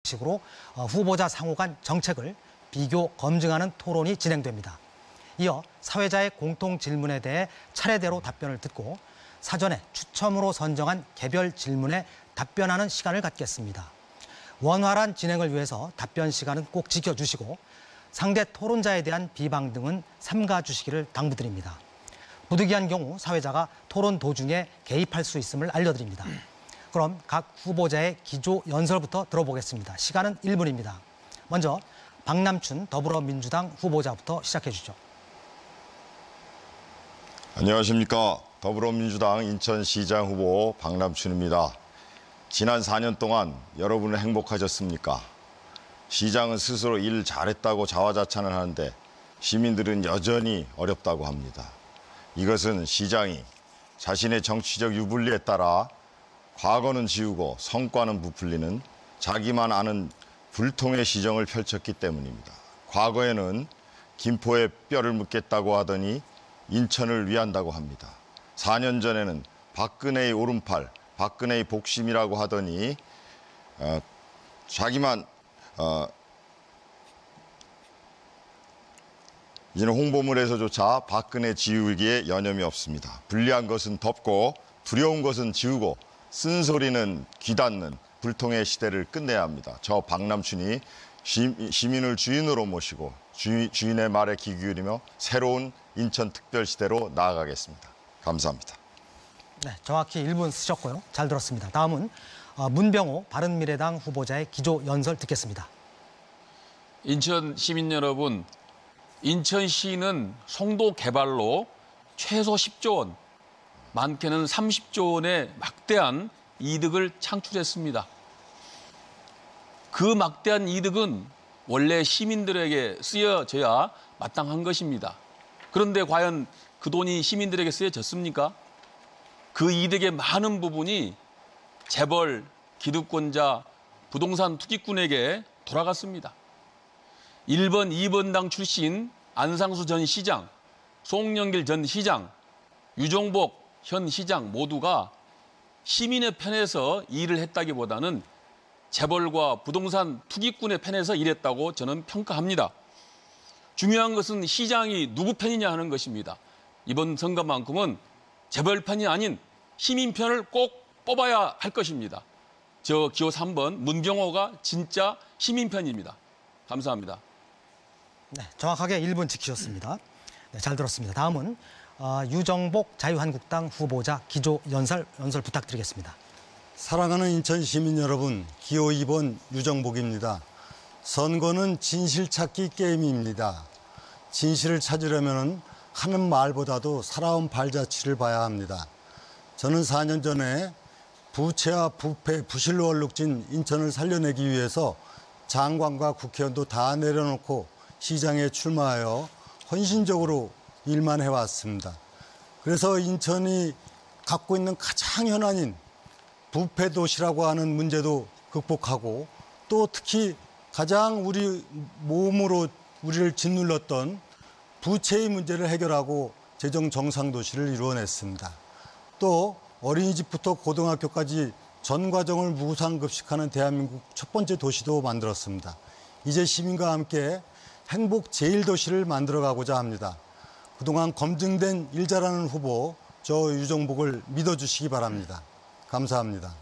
식으로 후보자 상호 간 정책을 비교 검증하는 토론이 진행됩니다. 이어 사회자의 공통 질문에 대해 차례대로 답변을 듣고 사전에 추첨으로 선정한 개별 질문에 답변하는 시간을 갖겠습니다. 원활한 진행을 위해서 답변 시간은 꼭 지켜주시고 상대 토론자에 대한 비방 등은 삼가 주시기를 당부드립니다. 부득이한 경우 사회자가 토론 도중에 개입할 수 있음을 알려드립니다. 그럼 각 후보자의 기조 연설부터 들어보겠습니다. 시간은 1분입니다. 먼저 박남춘 더불어민주당 후보자부터 시작해 주죠. 안녕하십니까. 더불어민주당 인천시장 후보 박남춘입니다. 지난 4년 동안 여러분은 행복하셨습니까? 시장은 스스로 일 잘했다고 자화자찬을 하는데 시민들은 여전히 어렵다고 합니다. 이것은 시장이 자신의 정치적 유불리에 따라 과거는 지우고 성과는 부풀리는 자기만 아는 불통의 시정을 펼쳤기 때문입니다. 과거에는 김포에 뼈를 묻겠다고 하더니 인천을 위한다고 합니다. 4년 전에는 박근혜의 오른팔, 박근혜의 복심이라고 하더니 자기만 이제는 홍보물에서조차 박근혜 지우기에 여념이 없습니다. 불리한 것은 덮고 두려운 것은 지우고 쓴소리는 귀닫는 불통의 시대를 끝내야 합니다. 저 박남춘이 시민을 주인으로 모시고 주인의 말에 귀 기울이며 새로운 인천특별시대로 나아가겠습니다. 감사합니다. 네, 정확히 1분 쓰셨고요. 잘 들었습니다. 다음은 문병호 바른미래당 후보자의 기조 연설 듣겠습니다. 인천 시민 여러분, 인천시는 송도 개발로 최소 10조 원, 많게는 30조 원의 막대한 이득을 창출했습니다. 그 막대한 이득은 원래 시민들에게 쓰여져야 마땅한 것입니다. 그런데 과연 그 돈이 시민들에게 쓰여졌습니까? 그 이득의 많은 부분이 재벌, 기득권자, 부동산 투기꾼에게 돌아갔습니다. 1번, 2번당 출신 안상수 전 시장, 송영길 전 시장, 유종복 현 시장 모두가 시민의 편에서 일을 했다기보다는 재벌과 부동산 투기꾼의 편에서 일했다고 저는 평가합니다. 중요한 것은 시장이 누구 편이냐 하는 것입니다. 이번 선거만큼은 재벌 편이 아닌 시민 편을 꼭 뽑아야 할 것입니다. 저 기호 3번 문병호가 진짜 시민 편입니다. 감사합니다. 네, 정확하게 1분 지키셨습니다. 네, 잘 들었습니다. 다음은 유정복 자유한국당 후보자 기조 연설 부탁드리겠습니다. 사랑하는 인천 시민 여러분, 기호 2번 유정복입니다. 선거는 진실 찾기 게임입니다. 진실을 찾으려면 하는 말보다도 살아온 발자취를 봐야 합니다. 저는 4년 전에 부채와 부패, 부실로 얼룩진 인천을 살려내기 위해서 장관과 국회의원도 다 내려놓고 시장에 출마하여 헌신적으로 일만 해왔습니다. 그래서 인천이 갖고 있는 가장 현안인 부패 도시라고 하는 문제도 극복하고 또 특히 가장 우리 몸으로 우리를 짓눌렀던 부채의 문제를 해결하고 재정 정상 도시를 이루어냈습니다. 또 어린이집부터 고등학교까지 전 과정을 무상급식하는 대한민국 첫 번째 도시도 만들었습니다. 이제 시민과 함께 행복 제1도시를 만들어가고자 합니다. 그동안 검증된 일 잘하는 후보 저 유정복을 믿어주시기 바랍니다. 감사합니다.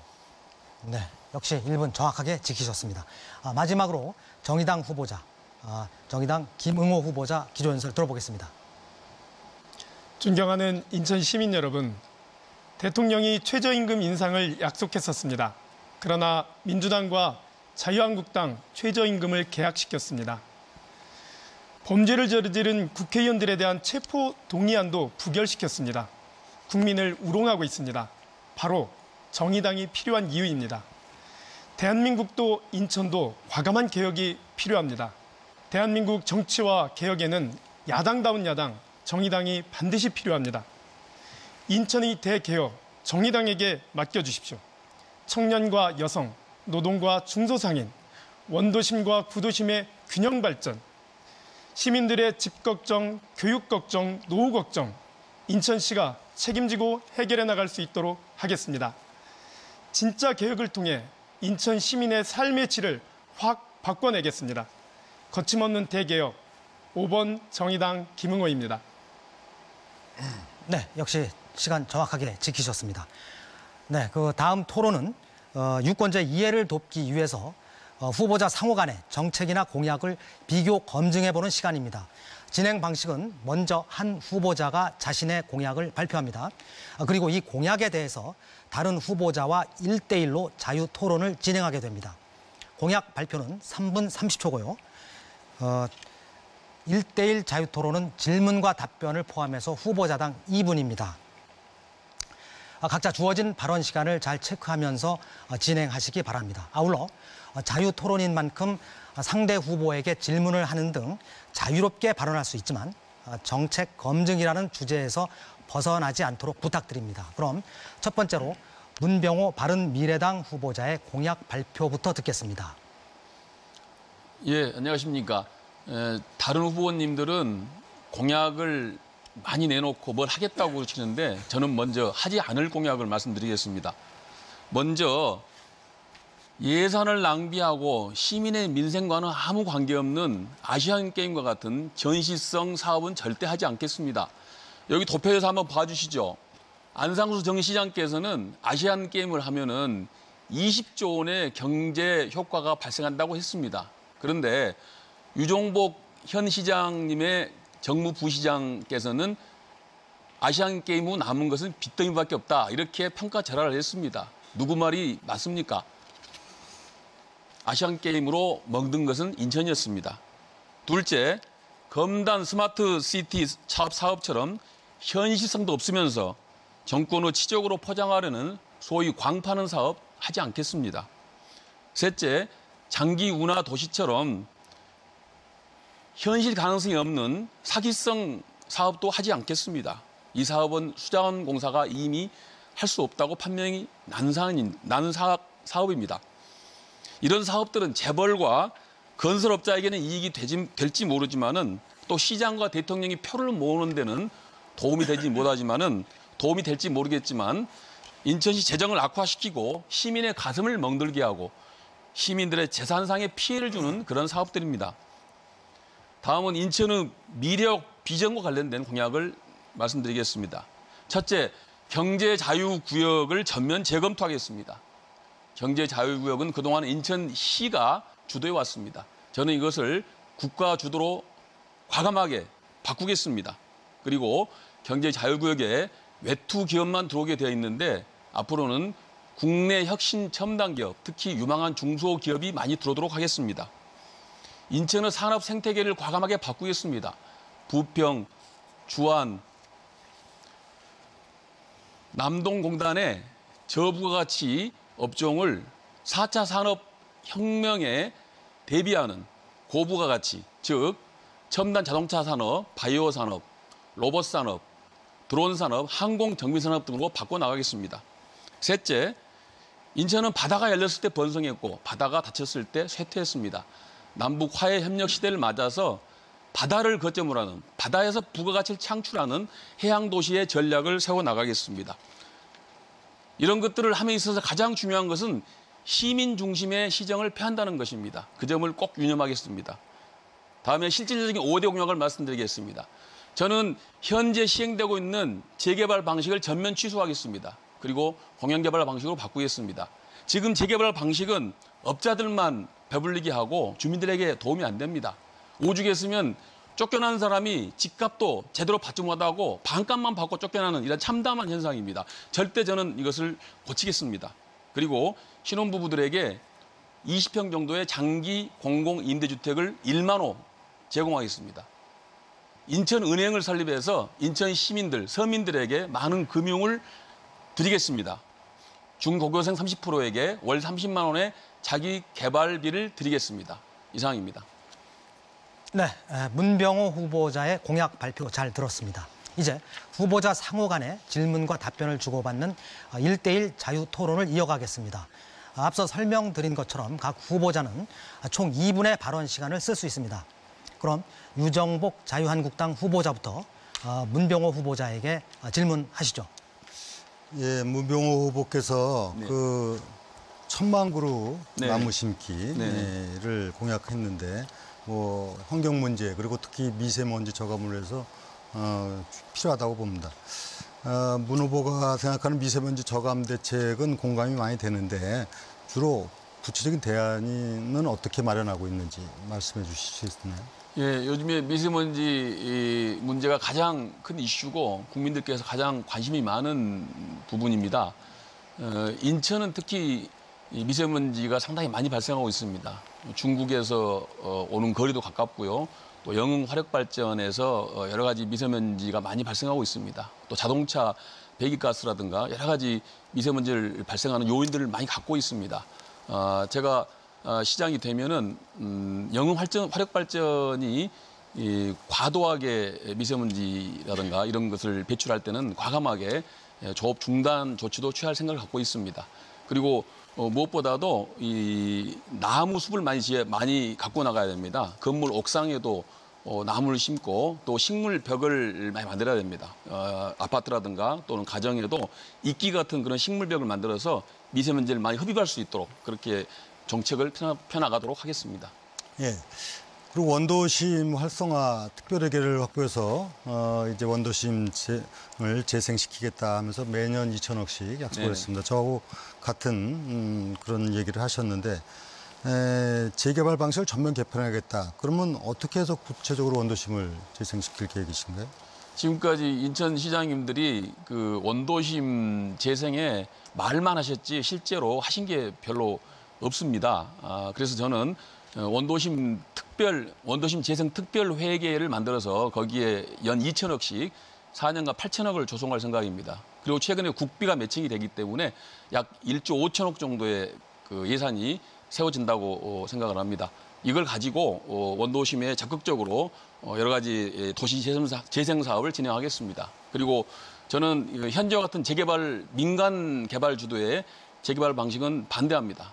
네, 역시 1분 정확하게 지키셨습니다. 마지막으로 정의당 후보자, 정의당 김응호 후보자 기조 연설 들어보겠습니다. 존경하는 인천 시민 여러분, 대통령이 최저임금 인상을 약속했었습니다. 그러나 민주당과 자유한국당 최저임금을 계약시켰습니다. 범죄를 저지른 국회의원들에 대한 체포 동의안도 부결시켰습니다. 국민을 우롱하고 있습니다. 바로 정의당이 필요한 이유입니다. 대한민국도 인천도 과감한 개혁이 필요합니다. 대한민국 정치와 개혁에는 야당다운 야당, 정의당이 반드시 필요합니다. 인천의 대개혁, 정의당에게 맡겨주십시오. 청년과 여성, 노동과 중소상인, 원도심과 구도심의 균형 발전, 시민들의 집 걱정, 교육 걱정, 노후 걱정, 인천시가 책임지고 해결해 나갈 수 있도록 하겠습니다. 진짜 개혁을 통해 인천 시민의 삶의 질을 확 바꿔내겠습니다. 거침없는 대개혁 5번 정의당 김응호입니다. 네, 역시 시간 정확하게 지키셨습니다. 네, 그 다음 토론은 유권자 이해를 돕기 위해서 후보자 상호 간의 정책이나 공약을 비교 검증해보는 시간입니다. 진행 방식은 먼저 한 후보자가 자신의 공약을 발표합니다. 그리고 이 공약에 대해서 다른 후보자와 1대1로 자유 토론을 진행하게 됩니다. 공약 발표는 3분 30초고요. 1대1 자유 토론은 질문과 답변을 포함해서 후보자당 2분입니다. 각자 주어진 발언 시간을 잘 체크하면서 진행하시기 바랍니다. 아울러 자유 토론인 만큼 상대 후보에게 질문을 하는 등 자유롭게 발언할 수 있지만 정책 검증이라는 주제에서 벗어나지 않도록 부탁드립니다. 그럼 첫 번째로 문병호 바른미래당 후보자의 공약 발표부터 듣겠습니다. 예, 안녕하십니까. 다른 후보님들은 공약을 많이 내놓고 뭘 하겠다고 그러시는데 저는 먼저 하지 않을 공약을 말씀드리겠습니다. 먼저 예산을 낭비하고 시민의 민생과는 아무 관계없는 아시안게임과 같은 전시성 사업은 절대 하지 않겠습니다. 여기 도표에서 한번 봐주시죠. 안상수 정 시장께서는 아시안게임을 하면은 20조 원의 경제 효과가 발생한다고 했습니다. 그런데 유종복 현 시장님의 정무 부시장께서는 아시안게임 후 남은 것은 빚더미밖에 없다. 이렇게 평가절하를 했습니다. 누구 말이 맞습니까? 아시안게임으로 먹는 것은 인천이었습니다. 둘째, 검단 스마트 시티 사업처럼 현실성도 없으면서 정권의 치적으로 포장하려는 소위 광파는 사업 하지 않겠습니다. 셋째, 장기 운하 도시처럼 현실 가능성이 없는 사기성 사업도 하지 않겠습니다. 이 사업은 수자원공사가 이미 할 수 없다고 판명이 난 사업입니다. 이런 사업들은 재벌과 건설업자에게는 이익이 될지 모르지만은 또 시장과 대통령이 표를 모으는 데는 도움이 될지 모르겠지만 인천시 재정을 악화시키고 시민의 가슴을 멍들게 하고 시민들의 재산상의 피해를 주는 그런 사업들입니다. 다음은 인천의 미래역 비전과 관련된 공약을 말씀드리겠습니다. 첫째, 경제자유구역을 전면 재검토하겠습니다. 경제자유구역은 그동안 인천시가 주도해 왔습니다. 저는 이것을 국가 주도로 과감하게 바꾸겠습니다. 그리고 경제자유구역에 외투 기업만 들어오게 되어 있는데 앞으로는 국내 혁신 첨단 기업, 특히 유망한 중소기업이 많이 들어오도록 하겠습니다. 인천의 산업 생태계를 과감하게 바꾸겠습니다. 부평, 주안, 남동공단의 저부가가치 업종을 4차 산업혁명에 대비하는 고부가가치, 즉 첨단 자동차 산업, 바이오 산업, 로봇 산업, 드론 산업, 항공 정비 산업 등으로 바꿔나가겠습니다. 셋째, 인천은 바다가 열렸을 때 번성했고 바다가 닫혔을 때 쇠퇴했습니다. 남북 화해 협력 시대를 맞아서 바다를 거점으로 하는, 바다에서 부가가치를 창출하는 해양 도시의 전략을 세워나가겠습니다. 이런 것들을 함에 있어서 가장 중요한 것은 시민 중심의 시정을 폐한다는 것입니다. 그 점을 꼭 유념하겠습니다. 다음에 실질적인 5대 공약을 말씀드리겠습니다. 저는 현재 시행되고 있는 재개발 방식을 전면 취소하겠습니다. 그리고 공영개발 방식으로 바꾸겠습니다. 지금 재개발 방식은 업자들만 배불리게 하고 주민들에게 도움이 안 됩니다. 오죽 했으면 쫓겨난 사람이 집값도 제대로 받지 못하고 반값만 받고 쫓겨나는 이런 참담한 현상입니다. 절대 저는 이것을 고치겠습니다. 그리고 신혼부부들에게 20평 정도의 장기 공공임대주택을 1만 호 제공하겠습니다. 인천은행을 설립해서 인천 시민들, 서민들에게 많은 금융을 드리겠습니다. 중고교생 30%에게 월 30만 원의 자기 개발비를 드리겠습니다. 이상입니다. 네, 문병호 후보자의 공약 발표 잘 들었습니다. 이제 후보자 상호 간의 질문과 답변을 주고받는 1대1 자유 토론을 이어가겠습니다. 앞서 설명드린 것처럼 각 후보자는 총 2분의 발언 시간을 쓸 수 있습니다. 그럼 유정복 자유한국당 후보자부터 문병호 후보자에게 질문하시죠. 예, 문병호 후보께서 네. 천만 그루 네. 나무 심기를 공약했는데 뭐 환경 문제 그리고 특히 미세먼지 저감을 위해서 필요하다고 봅니다. 문 후보가 생각하는 미세먼지 저감 대책은 공감이 많이 되는데 주로 구체적인 대안은 어떻게 마련하고 있는지 말씀해 주실 수 있나요? 예, 요즘에 미세먼지 이 문제가 가장 큰 이슈고 국민들께서 가장 관심이 많은 부분입니다. 인천은 특히 이 미세먼지가 상당히 많이 발생하고 있습니다. 중국에서 오는 거리도 가깝고요. 또 영흥 화력발전에서 여러 가지 미세먼지가 많이 발생하고 있습니다. 또 자동차 배기가스라든가 여러 가지 미세먼지를 발생하는 요인들을 많이 갖고 있습니다. 제가 시장이 되면은 영흥 화력발전이 이 과도하게 미세먼지라든가 이런 것을 배출할 때는 과감하게 조업 중단 조치도 취할 생각을 갖고 있습니다. 그리고 무엇보다도 이 나무 숲을 많이 갖고 나가야 됩니다. 건물 옥상에도 나무를 심고 또 식물 벽을 많이 만들어야 됩니다. 아파트라든가 또는 가정에도 이끼 같은 그런 식물 벽을 만들어서 미세먼지를 많이 흡입할 수 있도록 그렇게 정책을 펴나가도록 하겠습니다. 예. 그리고 원도심 활성화 특별회계를 확보해서 이제 원도심을 재생시키겠다 하면서 매년 2천억씩 약속을 네네. 했습니다. 저하고 같은 그런 얘기를 하셨는데 재개발 방식을 전면 개편하겠다. 그러면 어떻게 해서 구체적으로 원도심을 재생시킬 계획이신가요? 지금까지 인천시장님들이 그 원도심 재생에 말만 하셨지 실제로 하신 게 별로 없습니다. 그래서 저는 원도심 재생 특별 회계를 만들어서 거기에 연 2천억씩 4년간 8천억을 조성할 생각입니다. 그리고 최근에 국비가 매칭이 되기 때문에 약 1조 5천억 정도의 그 예산이 세워진다고 생각을 합니다. 이걸 가지고 원도심에 적극적으로 여러 가지 도시 재생 사업을 진행하겠습니다. 그리고 저는 현재와 같은 민간 개발 주도의 재개발 방식은 반대합니다.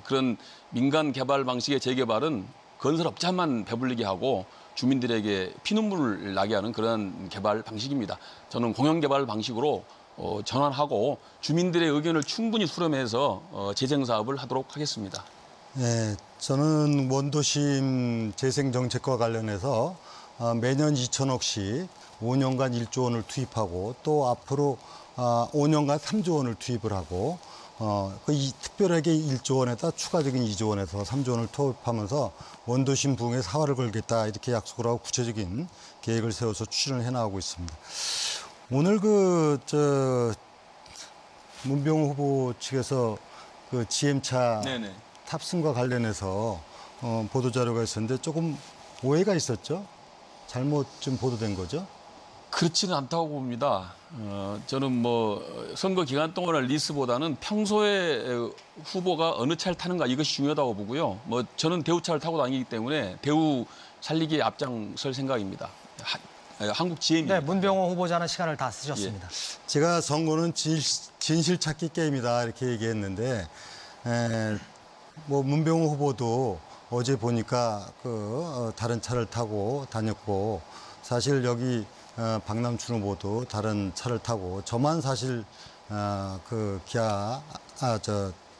그런 민간 개발 방식의 재개발은 건설업자만 배불리게 하고 주민들에게 피눈물을 나게 하는 그런 개발 방식입니다. 저는 공영개발 방식으로 전환하고 주민들의 의견을 충분히 수렴해서 재생 사업을 하도록 하겠습니다. 네, 저는 원도심 재생 정책과 관련해서 매년 2천억씩 5년간 1조 원을 투입하고 또 앞으로 5년간 3조 원을 투입을 하고 이 특별하게 1조 원에다 추가적인 2조 원에서 3조 원을 투입하면서 원도심 부흥에 사활을 걸겠다 이렇게 약속을 하고 구체적인 계획을 세워서 추진을 해나가고 있습니다. 오늘 문병호 후보 측에서 그 GM차 네네. 탑승과 관련해서 보도자료가 있었는데 조금 오해가 있었죠? 잘못 좀 보도된 거죠? 그렇지는 않다고 봅니다. 저는 뭐 선거 기간 동안의 리스보다는 평소에 후보가 어느 차를 타는가 이것이 중요하다고 보고요. 뭐 저는 대우차를 타고 다니기 때문에 대우 살리기에 앞장설 생각입니다. 한국 GM입니다. 네, 문병호 후보자는 시간을 다 쓰셨습니다. 제가 선거는 진실 찾기 게임이다 이렇게 얘기했는데 뭐 문병호 후보도 어제 보니까 다른 차를 타고 다녔고 사실 여기 박남춘 후보도 다른 차를 타고 저만 사실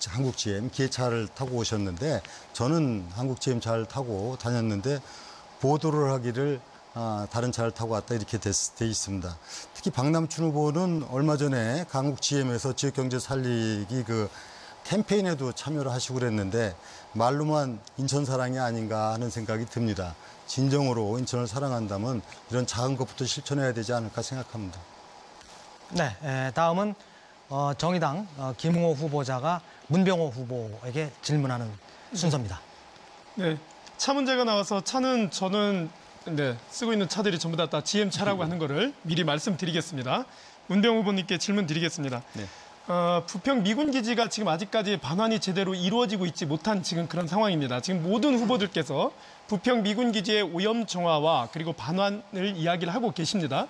한국 GM 기아차를 타고 오셨는데 저는 한국 GM 차를 타고 다녔는데 보도를 하기를 다른 차를 타고 왔다 이렇게 돼 있습니다. 특히 박남춘 후보는 얼마 전에 한국 GM에서 지역 경제 살리기 캠페인에도 참여를 하시고 그랬는데 말로만 인천 사랑이 아닌가 하는 생각이 듭니다. 진정으로 인천을 사랑한다면 이런 작은 것부터 실천해야 되지 않을까 생각합니다. 네, 다음은 정의당 김웅호 후보자가 문병호 후보에게 질문하는 순서입니다. 네, 차 문제가 나와서 차는 저는 쓰고 있는 차들이 전부 다 GM 차라고 하는 거를 미리 말씀드리겠습니다. 문병호 후보님께 질문 드리겠습니다. 네. 부평 미군 기지가 지금 아직까지 반환이 제대로 이루어지고 있지 못한 지금 그런 상황입니다. 지금 모든 후보들께서 부평 미군 기지의 오염 정화와 그리고 반환을 이야기를 하고 계십니다.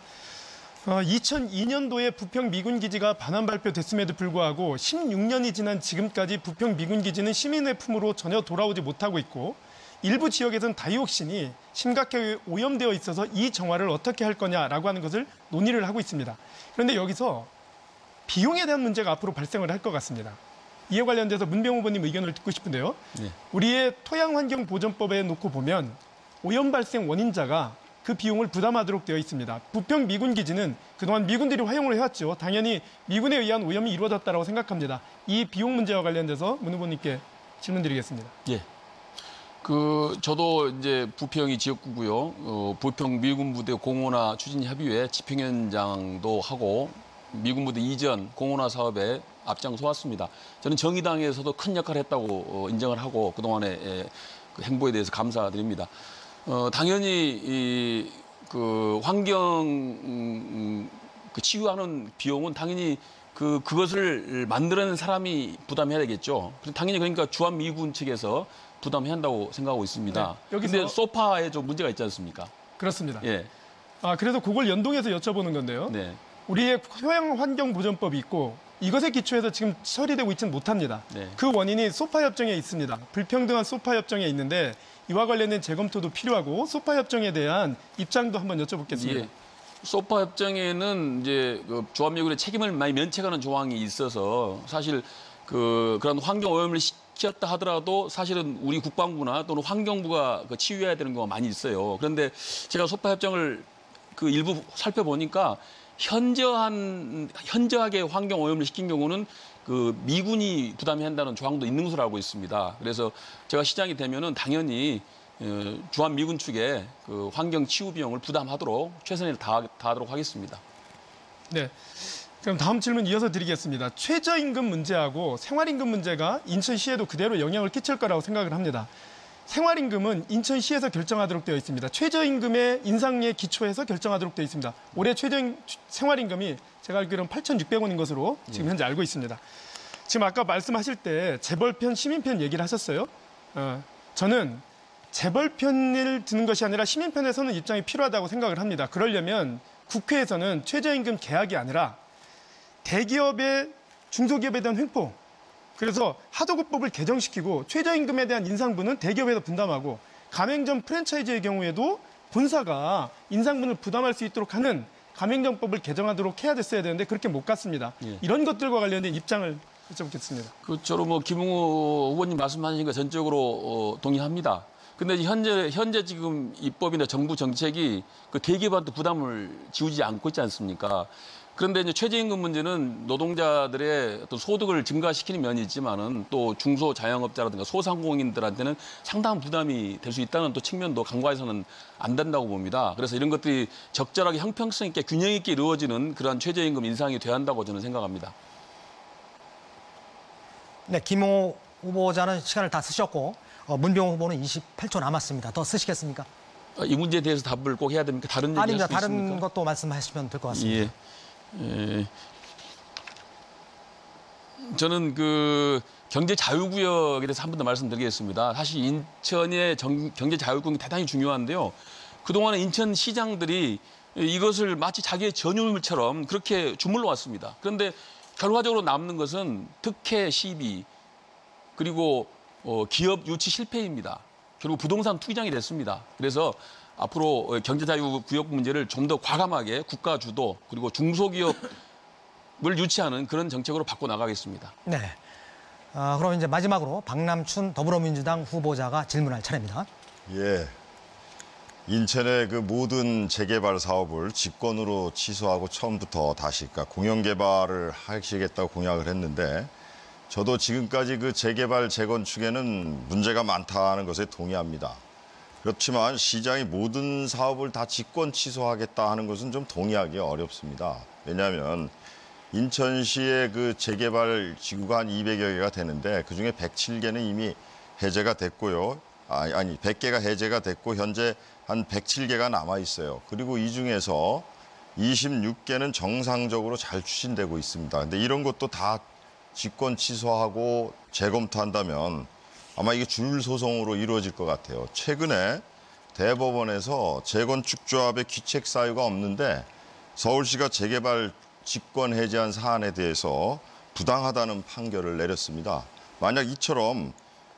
2002년도에 부평 미군 기지가 반환 발표됐음에도 불구하고 16년이 지난 지금까지 부평 미군 기지는 시민의 품으로 전혀 돌아오지 못하고 있고 일부 지역에서는 다이옥신이 심각하게 오염되어 있어서 이 정화를 어떻게 할 거냐라고 하는 것을 논의를 하고 있습니다. 그런데 여기서 비용에 대한 문제가 앞으로 발생을 할 것 같습니다. 이에 관련돼서 문병 후보님 의견을 듣고 싶은데요. 네. 우리의 토양환경보전법에 놓고 보면 오염 발생 원인자가 그 비용을 부담하도록 되어 있습니다. 부평 미군 기지는 그동안 미군들이 활용을 해왔죠. 당연히 미군에 의한 오염이 이루어졌다고 생각합니다. 이 비용 문제와 관련돼서 문 후보님께 질문드리겠습니다. 예. 저도 이제 부평이 지역구고요. 부평 미군 부대 공원화 추진 협의회 집행위원장도 하고 미군 부대 이전 공원화 사업에 앞장서왔습니다. 저는 정의당에서도 큰 역할을 했다고 인정을 하고 그동안의 그 행보에 대해서 감사드립니다. 당연히 그 환경 치유하는 비용은 당연히 그것을 만들어낸 사람이 부담해야 되겠죠. 당연히 그러니까 주한미군 측에서 부담해야 한다고 생각하고 있습니다. 네, 여기서- 근데 소파에 좀 문제가 있지 않습니까? 그렇습니다. 예. 그래서 그걸 연동해서 여쭤보는 건데요. 네. 우리의 토양환경보전법이 있고 이것에 기초해서 지금 처리되고 있지는 못합니다. 네. 그 원인이 소파 협정에 있습니다. 불평등한 소파 협정에 있는데 이와 관련된 재검토도 필요하고 소파 협정에 대한 입장도 한번 여쭤보겠습니다. 예. 소파 협정에는 이제 그 조합미군의 책임을 많이 면책하는 조항이 있어서 사실 그런 환경 오염을 시켰다 하더라도 사실은 우리 국방부나 또는 환경부가 치유해야 되는 경우가 많이 있어요. 그런데 제가 소파 협정을 일부 살펴보니까 현저하게 환경 오염을 시킨 경우는 미군이 부담해야 한다는 조항도 있는 것으로 알고 있습니다. 그래서 제가 시장이 되면은 당연히 주한미군 측에 환경 치유 비용을 부담하도록 최선을 다하도록 하겠습니다. 네. 그럼 다음 질문 이어서 드리겠습니다. 최저임금 문제하고 생활임금 문제가 인천시에도 그대로 영향을 끼칠 거라고 생각을 합니다. 생활임금은 인천시에서 결정하도록 되어 있습니다. 최저임금의 인상에 기초해서 결정하도록 되어 있습니다. 올해 생활임금이 제가 알기로는 8,600원인 것으로 지금 현재 알고 있습니다. 지금 아까 말씀하실 때 재벌편, 시민편 얘기를 하셨어요. 저는 재벌편을 드는 것이 아니라 시민편에 서는 입장이 필요하다고 생각을 합니다. 그러려면 국회에서는 최저임금 계약이 아니라 대기업의 중소기업에 대한 횡포, 그래서 하도급법을 개정시키고 최저임금에 대한 인상분은 대기업에서 분담하고 가맹점 프랜차이즈의 경우에도 본사가 인상분을 부담할 수 있도록 하는 가맹점법을 개정하도록 해야 됐어야 되는데 그렇게 못 갔습니다. 예. 이런 것들과 관련된 입장을 여쭤보겠습니다. 저로 김웅호 후보님 말씀하신 거 전적으로 동의합니다. 근데 현재 지금 입법이나 정부 정책이 대기업한테 부담을 지우지 않고 있지 않습니까? 그런데 이제 최저임금 문제는 노동자들의 어떤 소득을 증가시키는 면이 있지만은 또 중소 자영업자라든가 소상공인들한테는 상당한 부담이 될 수 있다는 또 측면도 간과해서는 안 된다고 봅니다. 그래서 이런 것들이 적절하게 형평성 있게 균형 있게 이루어지는 그러한 최저임금 인상이 돼야 한다고 저는 생각합니다. 네, 김웅호 후보자는 시간을 다 쓰셨고 문병호 후보는 28초 남았습니다. 더 쓰시겠습니까? 이 문제에 대해서 답을 꼭 해야 됩니까? 다른 얘기 아닙니다. 할수 다른 있습니까? 것도 말씀하시면 될 것 같습니다. 예. 저는 경제 자유구역에 대해서 한 번 더 말씀드리겠습니다. 사실 인천의 경제 자유구역이 대단히 중요한데요. 그동안에 인천 시장들이 이것을 마치 자기의 전유물처럼 그렇게 주물러 왔습니다. 그런데 결과적으로 남는 것은 특혜 시비 그리고 기업 유치 실패입니다. 결국 부동산 투기장이 됐습니다. 그래서 앞으로 경제자유구역 문제를 좀 더 과감하게 국가 주도 그리고 중소기업을 유치하는 그런 정책으로 바꿔나가겠습니다. 네. 그럼 이제 마지막으로 박남춘 더불어민주당 후보자가 질문할 차례입니다. 예. 인천의 모든 재개발 사업을 집권으로 취소하고 처음부터 다시 공영개발을 하시겠다고 공약을 했는데 저도 지금까지 재개발 재건축에는 문제가 많다는 것에 동의합니다. 그렇지만 시장이 모든 사업을 다 집권 취소하겠다 하는 것은 좀 동의하기 어렵습니다. 왜냐하면 인천시의 재개발 지구가 한 200여 개가 되는데 그중에 107개는 이미 해제가 됐고요. 100개가 해제가 됐고 현재 한 107개가 남아 있어요. 그리고 이 중에서 26개는 정상적으로 잘 추진되고 있습니다. 근데 이런 것도 다 집권 취소하고 재검토한다면 아마 이게 줄 소송으로 이루어질 것 같아요. 최근에 대법원에서 재건축조합의 귀책 사유가 없는데 서울시가 재개발 집권 해제한 사안에 대해서 부당하다는 판결을 내렸습니다. 만약 이처럼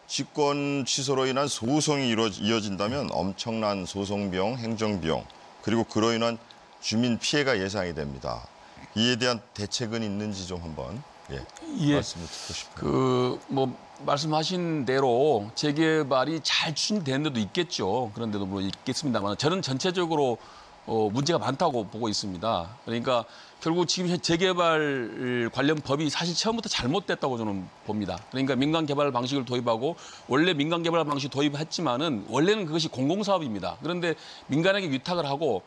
집권 취소로 인한 소송이 이어진다면 엄청난 소송비용, 행정비용, 그리고 그로 인한 주민 피해가 예상이 됩니다. 이에 대한 대책은 있는지 좀 한번 예, 예. 말씀을 듣고 싶어요. 말씀하신 대로 재개발이 잘 추진되는 데도 있겠죠. 그런 데도 물론 있겠습니다만 저는 전체적으로 문제가 많다고 보고 있습니다. 그러니까 결국 지금 재개발 관련 법이 사실 처음부터 잘못됐다고 저는 봅니다. 그러니까 민간 개발 방식을 도입하고 원래 민간 개발 방식 도입했지만은 원래는 그것이 공공사업입니다. 그런데 민간에게 위탁을 하고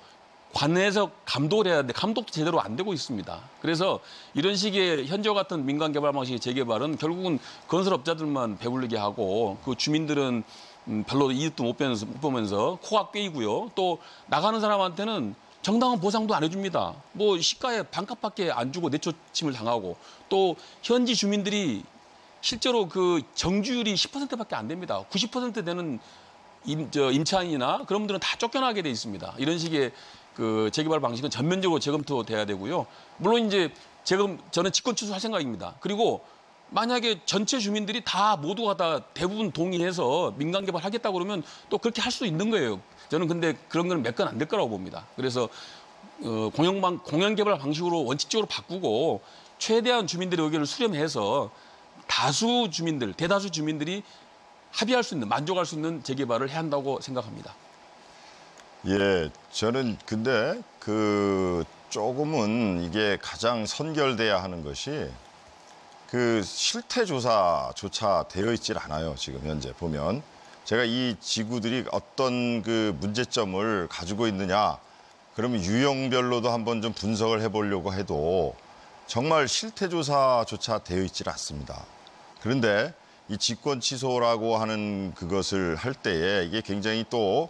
관내에서 감독을 해야 하는데 감독도 제대로 안 되고 있습니다. 그래서 이런 식의 현재와 같은 민간 개발 방식의 재개발은 결국은 건설업자들만 배불리게 하고 그 주민들은 별로 이득도 못 보면서 코가 꿰이고요. 또 나가는 사람한테는 정당한 보상도 안 해줍니다. 뭐 시가의 반값밖에 안 주고 내초침을 당하고 또 현지 주민들이 실제로 그 정주율이 10%밖에 안 됩니다. 90% 되는 임차인이나 그런 분들은 다 쫓겨나게 돼 있습니다. 이런 식의 그 재개발 방식은 전면적으로 재검토돼야 되고요. 물론 이제 저는 직권 취소할 생각입니다. 그리고 만약에 전체 주민들이 다 모두가 다 대부분 동의해서 민간 개발하겠다고 그러면 또 그렇게 할 수 있는 거예요. 저는 근데 그런 건 몇 건 안 될 거라고 봅니다. 그래서 공영 개발 방식으로 원칙적으로 바꾸고 최대한 주민들의 의견을 수렴해서 대다수 주민들이 합의할 수 있는, 만족할 수 있는 재개발을 해야 한다고 생각합니다. 예, 저는 근데 조금은 이게 가장 선결돼야 하는 것이 그 실태 조사조차 되어 있질 않아요. 지금 현재 보면 제가 이 지구들이 어떤 그 문제점을 가지고 있느냐, 그러면 유형별로도 한번 좀 분석을 해보려고 해도 정말 실태 조사조차 되어 있질 않습니다. 그런데 이 직권 취소라고 하는 그것을 할 때에 이게 굉장히 또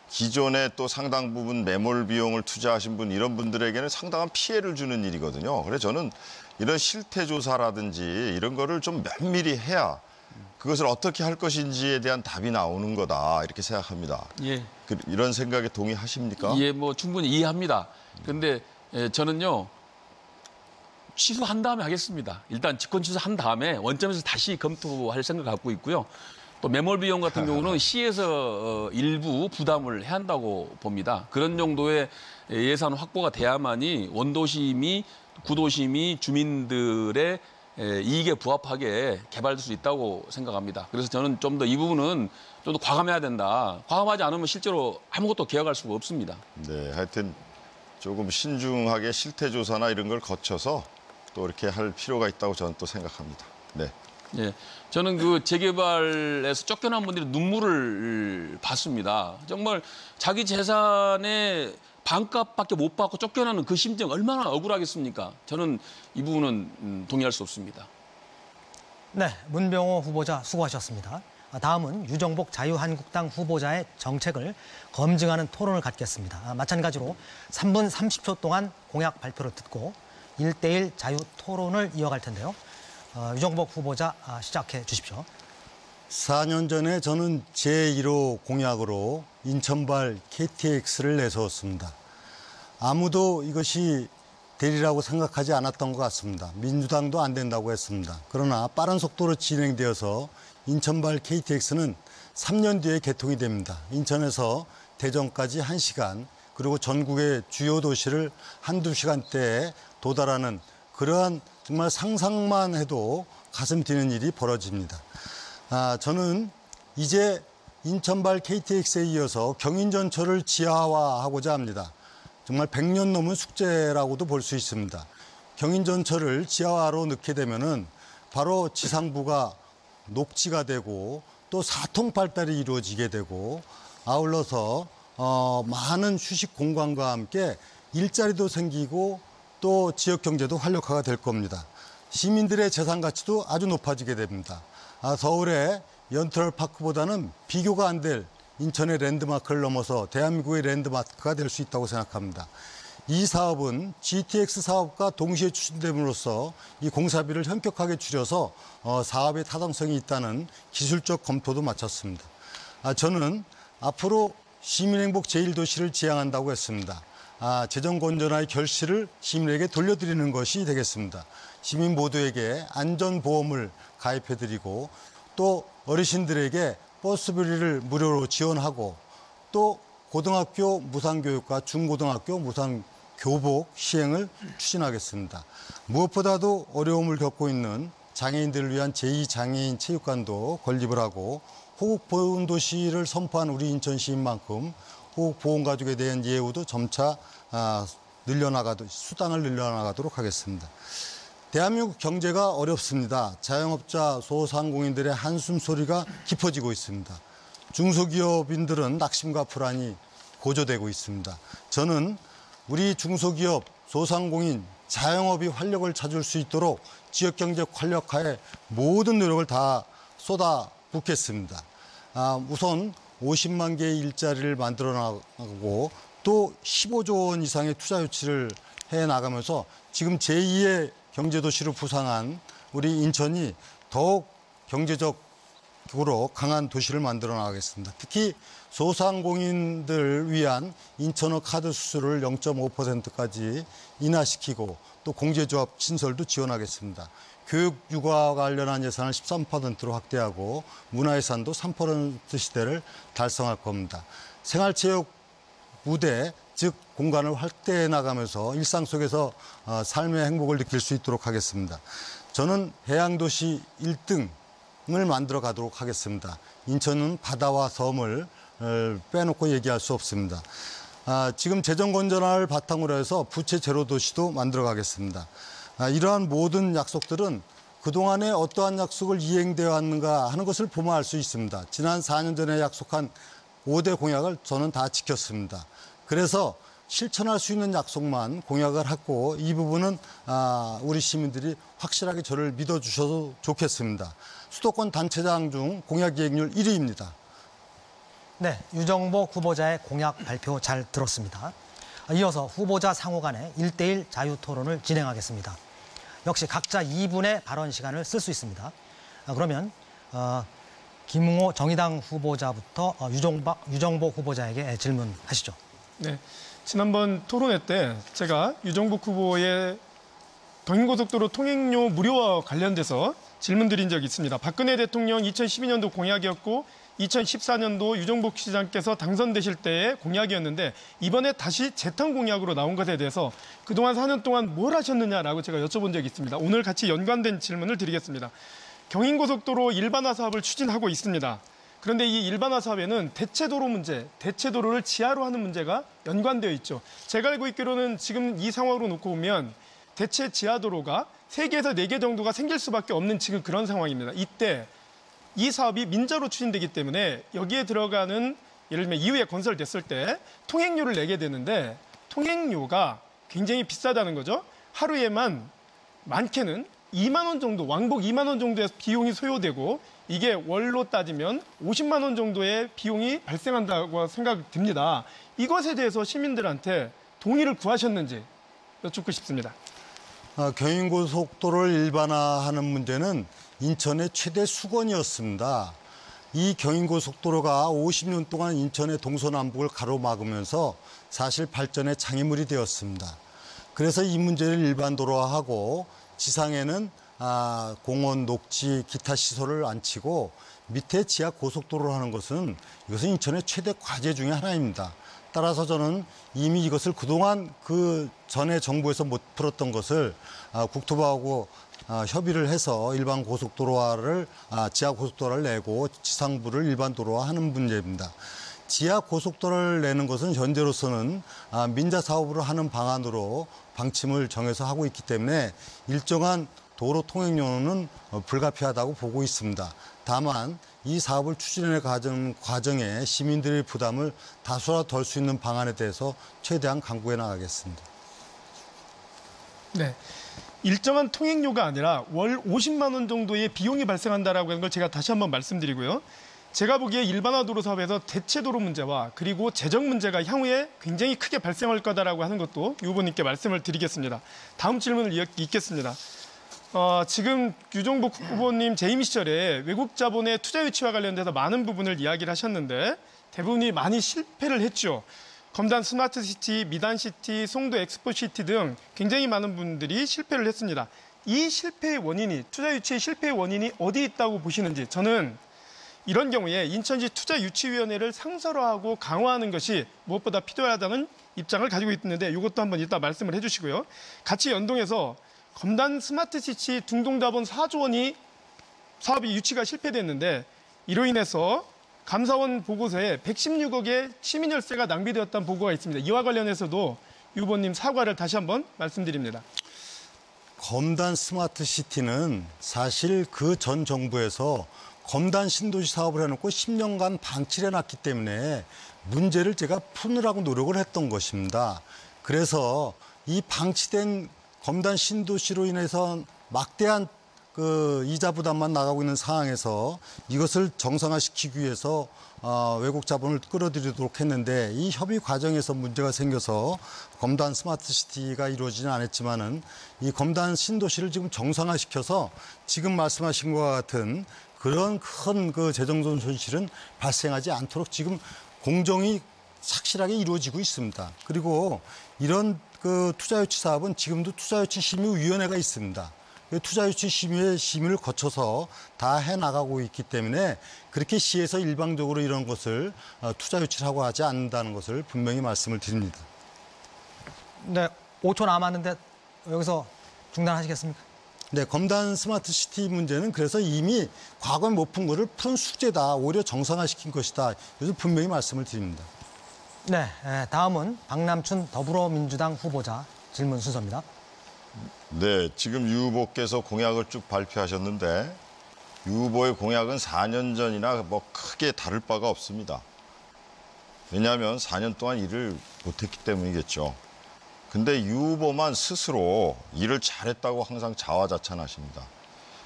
기존에 또 상당 부분 매몰 비용을 투자하신 분 이런 분들에게는 상당한 피해를 주는 일이거든요. 그래서 저는 이런 실태 조사라든지 이런 거를 좀 면밀히 해야 그것을 어떻게 할 것인지에 대한 답이 나오는 거다 이렇게 생각합니다. 예. 이런 생각에 동의하십니까? 예, 뭐 충분히 이해합니다. 그런데 저는요. 취소한 다음에 하겠습니다. 일단 직권 취소한 다음에 원점에서 다시 검토할 생각을 갖고 있고요. 또 매몰 비용 같은 경우는 시에서 일부 부담을 해야 한다고 봅니다. 그런 정도의 예산 확보가 돼야만이 원도심이 구도심이 주민들의 이익에 부합하게 개발될 수 있다고 생각합니다. 그래서 저는 좀 더 이 부분은 좀 더 과감해야 된다. 과감하지 않으면 실제로 아무것도 개혁할 수가 없습니다. 네, 하여튼 조금 신중하게 실태 조사나 이런 걸 거쳐서 또 이렇게 할 필요가 있다고 저는 또 생각합니다. 네. 예, 저는 그 재개발에서 쫓겨난 분들이 눈물을 봤습니다. 정말 자기 재산의 반값밖에 못 받고 쫓겨나는 그 심정 얼마나 억울하겠습니까? 저는 이 부분은 동의할 수 없습니다. 네, 문병호 후보자 수고하셨습니다. 다음은 유정복 자유한국당 후보자의 정책을 검증하는 토론을 갖겠습니다. 마찬가지로 3분 30초 동안 공약 발표를 듣고 1대1 자유 토론을 이어갈 텐데요. 유정복 후보자 시작해 주십시오. 4년 전에 저는 제1호 공약으로 인천발 KTX를 내세웠습니다. 아무도 이것이 되리라고 생각하지 않았던 것 같습니다. 민주당도 안 된다고 했습니다. 그러나 빠른 속도로 진행되어서 인천발 KTX는 3년 뒤에 개통이 됩니다. 인천에서 대전까지 1시간, 그리고 전국의 주요 도시를 한두 시간대에 도달하는 그러한 정말 상상만 해도 가슴 뛰는 일이 벌어집니다. 저는 이제 인천발 KTX에 이어서 경인전철을 지하화하고자 합니다. 정말 100년 넘은 숙제라고도 볼 수 있습니다. 경인전철을 지하화로 넣게 되면은 바로 지상부가 녹지가 되고 또 사통발달이 이루어지게 되고 아울러서 많은 휴식 공간과 함께 일자리도 생기고 또 지역 경제도 활력화가 될 겁니다. 시민들의 재산 가치도 아주 높아지게 됩니다. 서울의 연트럴파크보다는 비교가 안 될 인천의 랜드마크를 넘어서 대한민국의 랜드마크가 될 수 있다고 생각합니다. 이 사업은 GTX 사업과 동시에 추진됨으로써 이 공사비를 현격하게 줄여서 사업의 타당성이 있다는 기술적 검토도 마쳤습니다. 저는 앞으로 시민행복 제1도시를 지향한다고 했습니다. 재정 건전화의 결실을 시민에게 돌려드리는 것이 되겠습니다. 시민 모두에게 안전보험을 가입해드리고 또 어르신들에게 버스비를 무료로 지원하고 또 고등학교 무상교육과 중고등학교 무상교육을 교복 시행을 추진하겠습니다. 무엇보다도 어려움을 겪고 있는 장애인들을 위한 제2장애인 체육관도 건립을 하고 호국보훈도시를 선포한 우리 인천시인 만큼 호국보훈가족에 대한 예우도 점차 수당을 늘려나가도록 하겠습니다. 대한민국 경제가 어렵습니다. 자영업자, 소상공인들의 한숨 소리가 깊어지고 있습니다. 중소기업인들은 낙심과 불안이 고조되고 있습니다. 저는 우리 중소기업, 소상공인, 자영업이 활력을 찾을 수 있도록 지역경제 활력화에 모든 노력을 다 쏟아붓겠습니다. 우선 50만 개의 일자리를 만들어 나가고 또 15조 원 이상의 투자 유치를 해 나가면서 지금 제2의 경제도시로 부상한 우리 인천이 더욱 경제적으로 강한 도시를 만들어 나가겠습니다. 특히 소상공인들 위한 인천어 카드 수수료를 0.5%까지 인하시키고 또 공제조합 신설도 지원하겠습니다. 교육 육아와 관련한 예산을 13%로 확대하고 문화예산도 3% 시대를 달성할 겁니다. 생활체육 무대, 즉 공간을 확대해 나가면서 일상 속에서 삶의 행복을 느낄 수 있도록 하겠습니다. 저는 해양도시 1등을 만들어 가도록 하겠습니다. 인천은 바다와 섬을 빼놓고 얘기할 수 없습니다. 지금 재정 건전화를 바탕으로 해서 부채 제로 도시도 만들어 가겠습니다. 이러한 모든 약속들은 그동안에 어떠한 약속을 이행되어 왔는가 하는 것을 보면 알 수 있습니다. 지난 4년 전에 약속한 5대 공약을 저는 다 지켰습니다. 그래서 실천할 수 있는 약속만 공약을 하고 이 부분은 우리 시민들이 확실하게 저를 믿어주셔도 좋겠습니다. 수도권 단체장 중 공약 이행률 1위입니다. 네, 유정복 후보자의 공약 발표 잘 들었습니다. 이어서 후보자 상호 간의 1대1 자유토론을 진행하겠습니다. 역시 각자 2분의 발언 시간을 쓸 수 있습니다. 그러면 김웅호 정의당 후보자부터 유정복 후보자에게 질문하시죠. 네, 지난번 토론회 때 제가 유정복 후보의 경인고속도로 통행료 무료와 관련돼서 질문 드린 적이 있습니다. 박근혜 대통령 2012년도 공약이었고 2014년도 유정복 시장께서 당선되실 때의 공약이었는데 이번에 다시 재탕 공약으로 나온 것에 대해서 그동안 4년 동안 뭘 하셨느냐라고 제가 여쭤본 적이 있습니다. 오늘 같이 연관된 질문을 드리겠습니다. 경인고속도로 일반화 사업을 추진하고 있습니다. 그런데 이 일반화 사업에는 대체도로 문제, 대체도로를 지하로 하는 문제가 연관되어 있죠. 제가 알고 있기로는 지금 이 상황으로 놓고 보면 대체 지하도로가 3개에서 4개 정도가 생길 수밖에 없는 지금 그런 상황입니다. 이때 이 사업이 민자로 추진되기 때문에 여기에 들어가는 예를 들면 이후에 건설됐을 때 통행료를 내게 되는데 통행료가 굉장히 비싸다는 거죠. 하루에만 많게는 2만 원 정도, 왕복 2만 원 정도의 비용이 소요되고 이게 월로 따지면 50만 원 정도의 비용이 발생한다고 생각됩니다. 이것에 대해서 시민들한테 동의를 구하셨는지 여쭙고 싶습니다. 경인고속도로를 일반화하는 문제는 인천의 최대 수건이었습니다. 이 경인고속도로가 50년 동안 인천의 동서남북을 가로막으면서 사실 발전의 장애물이 되었습니다. 그래서 이 문제를 일반도로화하고 지상에는 공원, 녹지, 기타 시설을 안치고 밑에 지하 고속도로를 하는 것은 이것은 인천의 최대 과제 중에 하나입니다. 따라서 저는 이미 이것을 그동안 그 전에 정부에서 못 풀었던 것을 국토부하고 협의를 해서 일반 고속도로화를 지하 고속도로를 내고 지상부를 일반 도로화하는 문제입니다. 지하 고속도로를 내는 것은 현재로서는 민자 사업으로 하는 방안으로 방침을 정해서 하고 있기 때문에 일정한 도로 통행료는 불가피하다고 보고 있습니다. 다만 이 사업을 추진해 가는 과정에 시민들의 부담을 다소라도 덜 수 있는 방안에 대해서 최대한 강구해 나가겠습니다. 네, 일정한 통행료가 아니라 월 50만 원 정도의 비용이 발생한다라고 하는 걸 제가 다시 한번 말씀드리고요. 제가 보기에 일반화 도로 사업에서 대체도로 문제와 그리고 재정 문제가 향후에 굉장히 크게 발생할 거다라고 하는 것도 유 후보님께 말씀을 드리겠습니다. 다음 질문을 읽겠습니다. 지금 유정복 후보님 재임 시절에 외국 자본의 투자 유치와 관련돼서 많은 부분을 이야기를 하셨는데 대부분이 많이 실패를 했죠. 검단 스마트시티, 미단시티, 송도 엑스포시티 등 굉장히 많은 분들이 실패를 했습니다. 이 실패의 원인이, 투자 유치의 실패의 원인이 어디 있다고 보시는지 저는 이런 경우에 인천시 투자유치위원회를 상설화하고 강화하는 것이 무엇보다 필요하다는 입장을 가지고 있는데 이것도 한번 이따 말씀을 해주시고요. 같이 연동해서 검단 스마트시티 중동자본 4조 원이 사업이 유치가 실패됐는데 이로 인해서 감사원 보고서에 116억의 시민열세가 낭비되었다는 보고가 있습니다. 이와 관련해서도 유 후보님 사과를 다시 한번 말씀드립니다. 검단 스마트시티는 사실 그 전 정부에서 검단 신도시 사업을 해놓고 10년간 방치를 해놨기 때문에 문제를 제가 푸느라고 노력을 했던 것입니다. 그래서 이 방치된 검단 신도시로 인해서 막대한 그 이자 부담만 나가고 있는 상황에서 이것을 정상화시키기 위해서 외국 자본을 끌어들이도록 했는데 이 협의 과정에서 문제가 생겨서 검단 스마트시티가 이루어지진 않았지만은 이 검단 신도시를 지금 정상화시켜서 지금 말씀하신 것과 같은 그런 큰 그 재정돈 손실은 발생하지 않도록 지금 공정이 착실하게 이루어지고 있습니다. 그리고 이런 그 투자유치 사업은 지금도 투자유치심의위원회가 있습니다. 투자유치심의의 심의를 거쳐서 다 해나가고 있기 때문에 그렇게 시에서 일방적으로 이런 것을 투자유치를 하고 하지 않는다는 것을 분명히 말씀을 드립니다. 네, 5초 남았는데 여기서 중단하시겠습니까? 네, 검단 스마트시티 문제는 그래서 이미 과거에 못 푼 거를 푼 숙제다. 오히려 정상화시킨 것이다. 이것을 분명히 말씀을 드립니다. 네, 다음은 박남춘 더불어민주당 후보자 질문 순서입니다. 네, 지금 유 후보께서 공약을 쭉 발표하셨는데 유 후보의 공약은 4년 전이나 뭐 크게 다를 바가 없습니다. 왜냐하면 4년 동안 일을 못했기 때문이겠죠. 근데 유 후보만 스스로 일을 잘했다고 항상 자화자찬하십니다.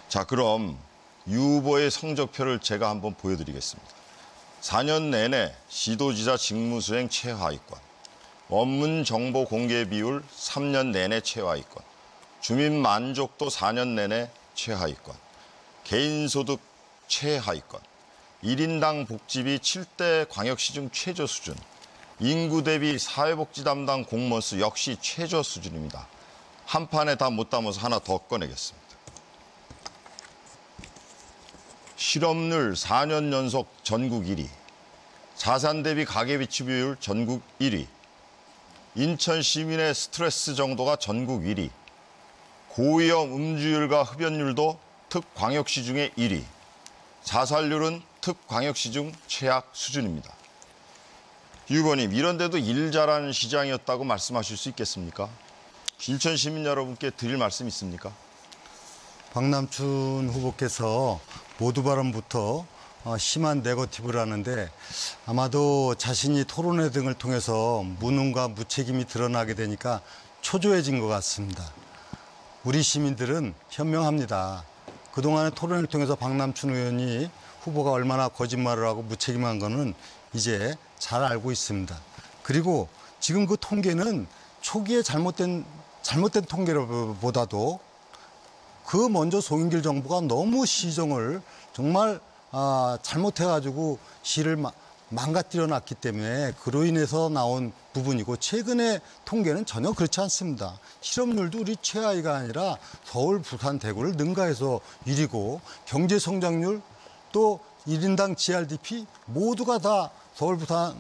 자, 그럼 유 후보의 성적표를 제가 한번 보여드리겠습니다. 4년 내내 시도지사 직무수행 최하위권, 원문 정보 공개 비율 3년 내내 최하위권, 주민 만족도 4년 내내 최하위권, 개인소득 최하위권, 1인당 복지비 7대 광역시 중 최저 수준, 인구 대비 사회복지 담당 공무원 수 역시 최저 수준입니다. 한 판에 다 못 담아서 하나 더 꺼내겠습니다. 실업률 4년 연속 전국 1위, 자산 대비 가계비치 비율 전국 1위, 인천 시민의 스트레스 정도가 전국 1위, 고위험 음주율과 흡연율도 특광역시 중에 1위, 자살률은 특광역시 중 최악 수준입니다. 유 후보님, 이런데도 일 잘하는 시장이었다고 말씀하실 수 있겠습니까? 인천 시민 여러분께 드릴 말씀 있습니까? 박남춘 후보께서 모두 발언부터 심한 네거티브를 하는데 아마도 자신이 토론회 등을 통해서 무능과 무책임이 드러나게 되니까 초조해진 것 같습니다. 우리 시민들은 현명합니다. 그동안의 토론회를 통해서 박남춘 의원이 후보가 얼마나 거짓말을 하고 무책임한 거는 이제 잘 알고 있습니다. 그리고 지금 그 통계는 초기에 잘못된 통계보다도 그 먼저 송영길 정부가 너무 시정을 정말 잘못해가지고 시를 망가뜨려 놨기 때문에 그로 인해서 나온 부분이고 최근의 통계는 전혀 그렇지 않습니다. 실업률도 우리 최하위가 아니라 서울, 부산, 대구를 능가해서 1위고 경제 성장률 또 1인당 GRDP 모두가 다 서울, 부산,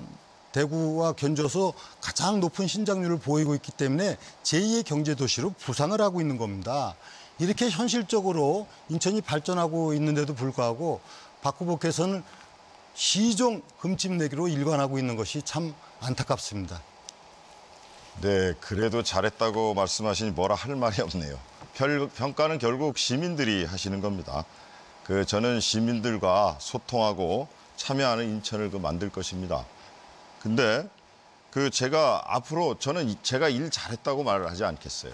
대구와 견줘서 가장 높은 신장률을 보이고 있기 때문에 제2의 경제도시로 부상을 하고 있는 겁니다. 이렇게 현실적으로 인천이 발전하고 있는데도 불구하고 박 후보께서는 시종 흠집내기로 일관하고 있는 것이 참 안타깝습니다. 네, 그래도 잘했다고 말씀하시니 뭐라 할 말이 없네요. 평가는 결국 시민들이 하시는 겁니다. 저는 시민들과 소통하고 참여하는 인천을 만들 것입니다. 근데 제가 앞으로 제가 일 잘했다고 말을 하지 않겠어요.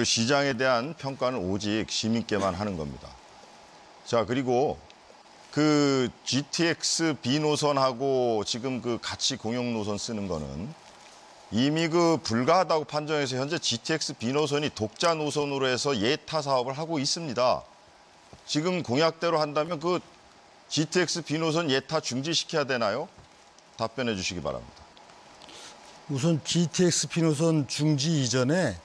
시장에 대한 평가는 오직 시민께만 하는 겁니다. 자, 그리고 GTX B 노선하고 지금 같이 공영 노선 쓰는 거는 이미 불가하다고 판정해서 현재 GTX B 노선이 독자 노선으로 해서 예타 사업을 하고 있습니다. 지금 공약대로 한다면 GTX B 노선 예타 중지시켜야 되나요? 답변해 주시기 바랍니다. 우선 GTX B 노선 중지 이전에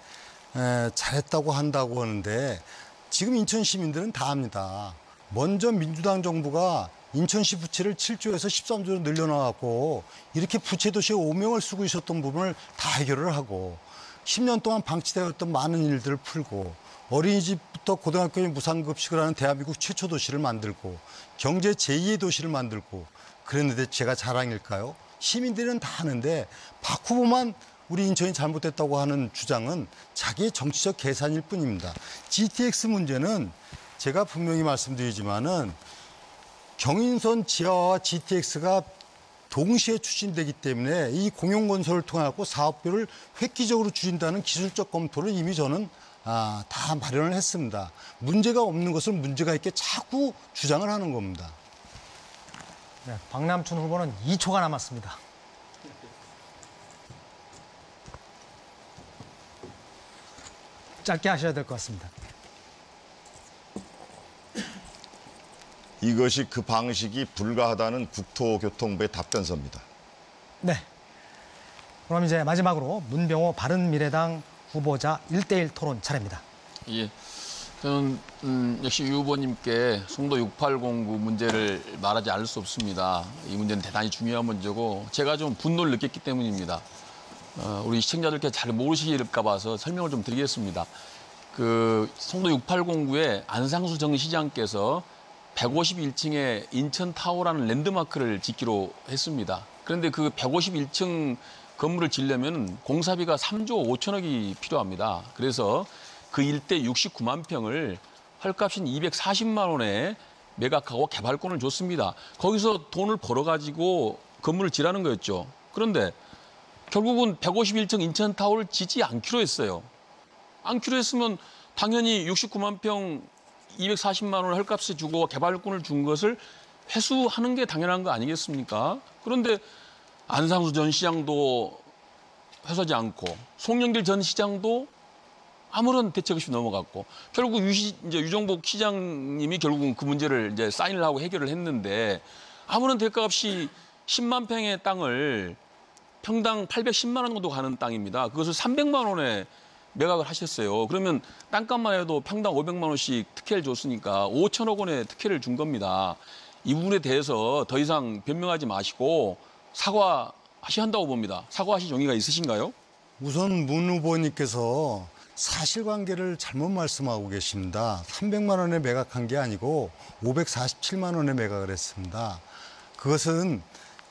잘했다고 한다고 하는데 지금 인천 시민들은 다 압니다. 먼저 민주당 정부가 인천시 부채를 7조에서 13조로 늘려나갔고 이렇게 부채도시의 오명을 쓰고 있었던 부분을 다 해결을 하고 10년 동안 방치되었던 많은 일들을 풀고 어린이집부터 고등학교에 무상급식을 하는 대한민국 최초 도시를 만들고 경제 제2의 도시를 만들고 그랬는데 제가 자랑일까요? 시민들은 다 하는데 박 후보만 우리 인천이 잘못됐다고 하는 주장은 자기의 정치적 계산일 뿐입니다. GTX 문제는 제가 분명히 말씀드리지만은 경인선 지하와 GTX가 동시에 추진되기 때문에 이 공용건설을 통해 사업비를 획기적으로 줄인다는 기술적 검토를 이미 저는 다 마련을 했습니다. 문제가 없는 것을 문제가 있게 자꾸 주장을 하는 겁니다. 네, 박남춘 후보는 2초가 남았습니다. 짧게 하셔야 될 것 같습니다. 이것이 그 방식이 불가하다는 국토교통부의 답변서입니다. 네. 그럼 이제 마지막으로 문병호 바른미래당 후보자 1대1 토론 차례입니다. 예. 저는 역시 유 후보님께 송도 6809 문제를 말하지 않을 수 없습니다. 이 문제는 대단히 중요한 문제고 제가 좀 분노를 느꼈기 때문입니다. 우리 시청자들께 잘 모르실까 봐서 설명을 좀 드리겠습니다. 그 송도 6809에 안상수 전 시장께서 151층에 인천타워라는 랜드마크를 짓기로 했습니다. 그런데 그 151층 건물을 지으려면 공사비가 3조 5천억이 필요합니다. 그래서 그 일대 69만 평을 헐값인 240만 원에 매각하고 개발권을 줬습니다. 거기서 돈을 벌어가지고 건물을 지라는 거였죠. 그런데 결국은 151층 인천타워를 짓지 않기로 했어요. 않기로 했으면 당연히 69만 평 240만 원을 헐값에 주고 개발권을 준 것을 회수하는 게 당연한 거 아니겠습니까? 그런데 안상수 전 시장도 회수하지 않고 송영길 전 시장도 아무런 대책 없이 넘어갔고 결국 이제 유정복 시장님이 결국은 그 문제를 이제 사인을 하고 해결을 했는데 아무런 대가 없이 10만 평의 땅을 평당 810만 원 정도 가는 땅입니다. 그것을 300만 원에 매각을 하셨어요. 그러면 땅값만 해도 평당 500만 원씩 특혜를 줬으니까 5천억 원의 특혜를 준 겁니다. 이 부분에 대해서 더 이상 변명하지 마시고 사과하셔야 한다고 봅니다. 사과하실 용의가 있으신가요? 우선 문 후보님께서 사실관계를 잘못 말씀하고 계십니다. 300만 원에 매각한 게 아니고 547만 원에 매각을 했습니다. 그것은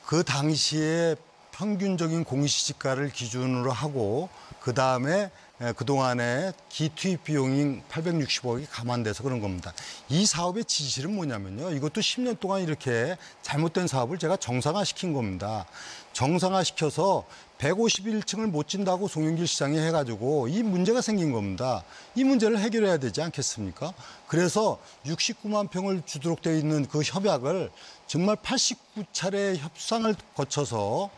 그 당시에 평균적인 공시지가를 기준으로 하고 그다음에 그동안에 기투입 비용인 860억이 감안돼서 그런 겁니다. 이 사업의 지실은 뭐냐면요. 이것도 10년 동안 이렇게 잘못된 사업을 제가 정상화시킨 겁니다. 정상화시켜서 151층을 못 진다고 송영길 시장이 해가지고 이 문제가 생긴 겁니다. 이 문제를 해결해야 되지 않겠습니까? 그래서 69만 평을 주도록 되어 있는 그 협약을 정말 89차례 협상을 거쳐서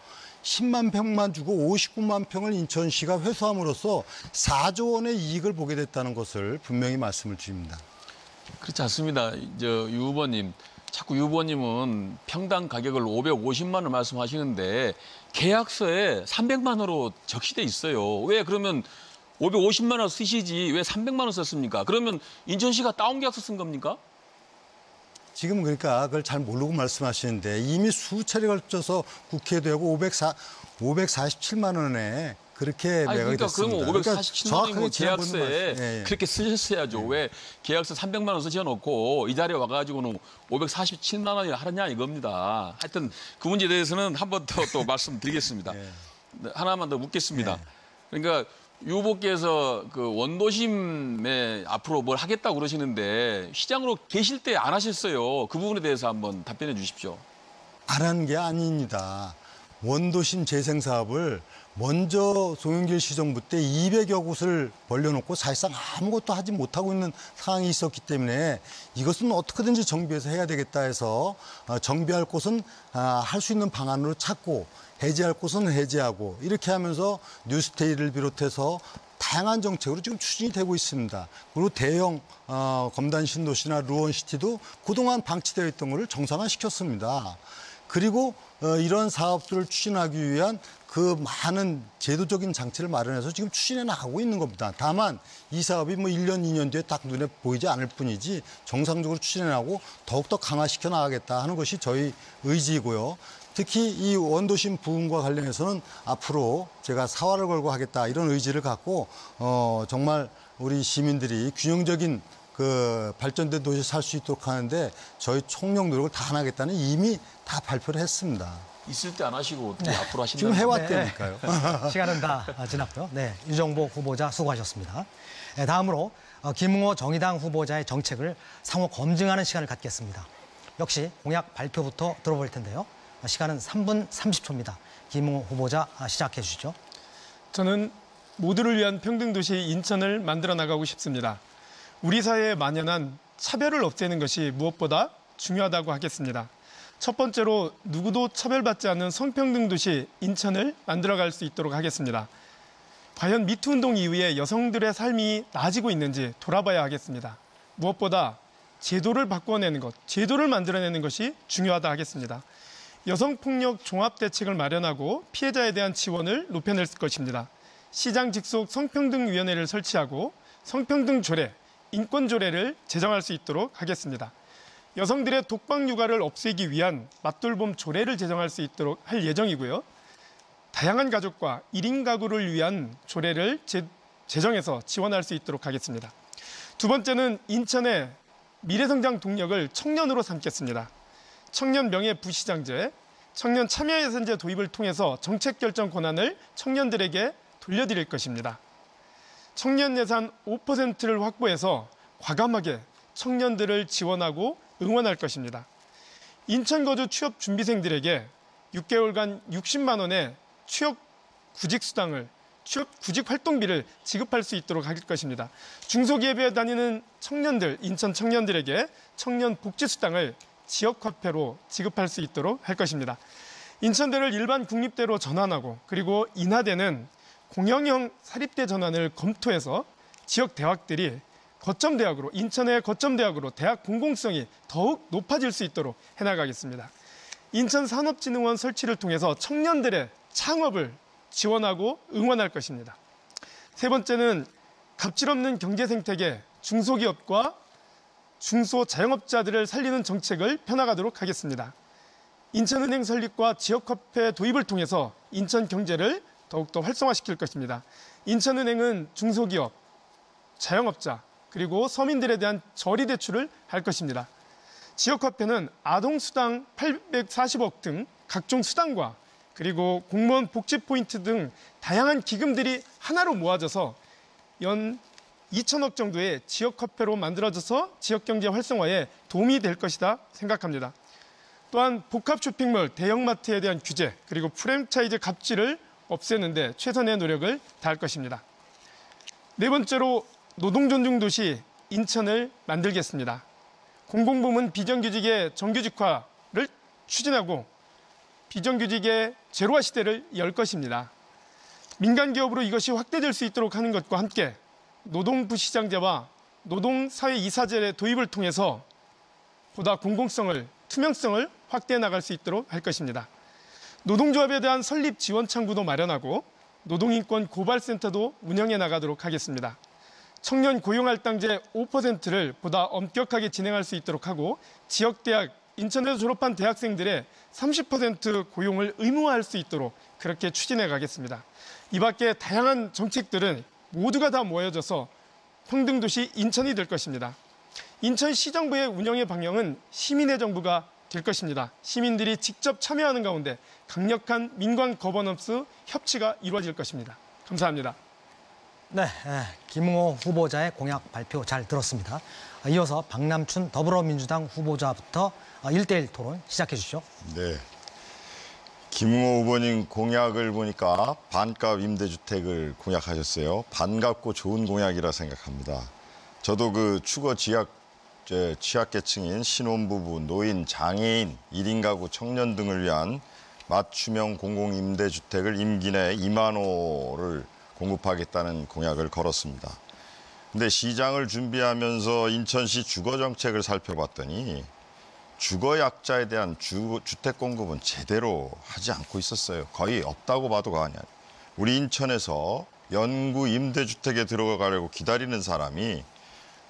10만 평만 주고 59만 평을 인천시가 회수함으로써 4조 원의 이익을 보게 됐다는 것을 분명히 말씀을 드립니다. 그렇지 않습니다. 유 후보님. 자꾸 유 후보님은 평당 가격을 550만 원 말씀하시는데 계약서에 300만 원으로 적시돼 있어요. 왜 그러면 550만 원 쓰시지 왜 300만 원 썼습니까? 그러면 인천시가 다운 계약서 쓴 겁니까? 지금 그러니까 그걸 잘 모르고 말씀하시는데 이미 수차례 걸쳐서 국회에 되고 547만 원에 그렇게 매각이 그러니까 됐습니다. 그러면 547만 원이면 계약서에 예. 그렇게 쓰셨어야죠. 왜 계약서 300만 원 쓰셔놓고 이 자리에 와가지고는 547만 원이나 하느냐 이겁니다. 하여튼 그 문제에 대해서는 한 번 더 또 말씀드리겠습니다. 예. 하나만 더 묻겠습니다. 예. 그러니까 유 후보께서 그 원도심에 앞으로 뭘 하겠다고 그러시는데 시장으로 계실 때 안 하셨어요. 그 부분에 대해서 한번 답변해 주십시오. 안 한 게 아닙니다. 원도심 재생 사업을 먼저 송영길 시정부 때 200여 곳을 벌려놓고 사실상 아무것도 하지 못하고 있는 상황이 있었기 때문에 이것은 어떻게든지 정비해서 해야 되겠다 해서 정비할 곳은 할 수 있는 방안으로 찾고 해제할 곳은 해제하고 이렇게 하면서 뉴스테이를 비롯해서 다양한 정책으로 지금 추진이 되고 있습니다. 그리고 대형 검단 신도시나 루원시티도 그동안 방치되어 있던 것을 정상화시켰습니다. 그리고 이런 사업들을 추진하기 위한 그 많은 제도적인 장치를 마련해서 지금 추진해 나가고 있는 겁니다. 다만 이 사업이 뭐 1년, 2년 뒤에 딱 눈에 보이지 않을 뿐이지 정상적으로 추진해 나가고 더욱더 강화시켜 나가겠다 하는 것이 저희 의지이고요. 특히 이 원도심 부흥과 관련해서는 앞으로 제가 사활을 걸고 하겠다 이런 의지를 갖고 정말 우리 시민들이 균형적인 그 발전된 도시 살 수 있도록 하는데 저희 총력 노력을 다하겠다는 이미 다 발표를 했습니다. 있을 때 안 하시고 어떻게 앞으로 하신다는 지금 해왔다니까요. 시간은 다 지났고요. 네, 유정복 후보자 수고하셨습니다. 네, 다음으로 김웅호 정의당 후보자의 정책을 상호 검증하는 시간을 갖겠습니다. 역시 공약 발표부터 들어볼 텐데요. 시간은 3분 30초입니다. 김웅호 후보자 시작해 주시죠. 저는 모두를 위한 평등도시 인천을 만들어 나가고 싶습니다. 우리 사회에 만연한 차별을 없애는 것이 무엇보다 중요하다고 하겠습니다. 첫 번째로 누구도 차별받지 않는 성평등 도시 인천을 만들어갈 수 있도록 하겠습니다. 과연 미투 운동 이후에 여성들의 삶이 나아지고 있는지 돌아봐야 하겠습니다. 무엇보다 제도를 바꿔내는 것, 제도를 만들어내는 것이 중요하다 하겠습니다. 여성폭력 종합대책을 마련하고 피해자에 대한 지원을 높여낼 것입니다. 시장 직속 성평등위원회를 설치하고 성평등 조례, 인권 조례를 제정할 수 있도록 하겠습니다. 여성들의 독방 육아를 없애기 위한 맞돌봄 조례를 제정할 수 있도록 할 예정이고요. 다양한 가족과 1인 가구를 위한 조례를 제정해서 지원할 수 있도록 하겠습니다. 두 번째는 인천의 미래성장 동력을 청년으로 삼겠습니다. 청년 명예부시장제, 청년 참여예산제 도입을 통해서 정책 결정 권한을 청년들에게 돌려드릴 것입니다. 청년 예산 5%를 확보해서 과감하게 청년들을 지원하고 응원할 것입니다. 인천 거주 취업 준비생들에게 6개월간 60만 원의 취업 구직 수당을, 취업 구직 활동비를 지급할 수 있도록 할 것입니다. 중소기업에 다니는 청년들, 인천 청년들에게 청년 복지 수당을 지역화폐로 지급할 수 있도록 할 것입니다. 인천대를 일반 국립대로 전환하고 그리고 인하대는 공영형 사립대 전환을 검토해서 지역 대학들이 거점대학으로, 인천의 거점대학으로 대학 공공성이 더욱 높아질 수 있도록 해나가겠습니다. 인천산업진흥원 설치를 통해서 청년들의 창업을 지원하고 응원할 것입니다. 세 번째는 갑질 없는 경제 생태계, 중소기업과 중소자영업자들을 살리는 정책을 펴나가도록 하겠습니다. 인천은행 설립과 지역화폐 도입을 통해서 인천 경제를 더욱더 활성화시킬 것입니다. 인천은행은 중소기업, 자영업자, 그리고 서민들에 대한 저리 대출을 할 것입니다. 지역화폐는 아동수당 840억 등 각종 수당과 그리고 공무원 복지 포인트 등 다양한 기금들이 하나로 모아져서 연 2천억 정도의 지역화폐로 만들어져서 지역경제 활성화에 도움이 될 것이다 생각합니다. 또한 복합 쇼핑몰, 대형마트에 대한 규제, 그리고 프랜차이즈 갑질을 없애는 데 최선의 노력을 다할 것입니다. 네 번째로 노동존중도시 인천을 만들겠습니다. 공공부문 비정규직의 정규직화를 추진하고 비정규직의 제로화 시대를 열 것입니다. 민간기업으로 이것이 확대될 수 있도록 하는 것과 함께 노동부시장제와 노동사회이사제 도입을 통해서 보다 공공성을, 투명성을 확대해 나갈 수 있도록 할 것입니다. 노동조합에 대한 설립 지원 창구도 마련하고 노동인권 고발센터도 운영해 나가도록 하겠습니다. 청년 고용할당제 5%를 보다 엄격하게 진행할 수 있도록 하고 지역대학, 인천에서 졸업한 대학생들의 30% 고용을 의무화할 수 있도록 그렇게 추진해 가겠습니다. 이 밖에 다양한 정책들은 모두가 다 모여져서 평등도시 인천이 될 것입니다. 인천시정부의 운영의 방향은 시민의 정부가 될 것입니다. 시민들이 직접 참여하는 가운데 강력한 민관 거버넌스 협치가 이루어질 것입니다. 감사합니다. 네, 김웅호 후보자의 공약 발표 잘 들었습니다. 이어서 박남춘 더불어민주당 후보자부터 1대1 토론 시작해 주시죠. 네. 김웅호 후보님 공약을 보니까 반값 임대주택을 공약하셨어요. 반갑고 좋은 공약이라 생각합니다. 저도 그 주거 취약계층인 신혼부부, 노인, 장애인, 1인 가구, 청년 등을 위한 맞춤형 공공임대주택을 임기 내에 2만 호를 공급하겠다는 공약을 걸었습니다. 근데 시장을 준비하면서 인천시 주거정책을 살펴봤더니 주거약자에 대한 주택 공급은 제대로 하지 않고 있었어요. 거의 없다고 봐도 과언이 아니에요. 우리 인천에서 연구 임대주택에 들어가려고 기다리는 사람이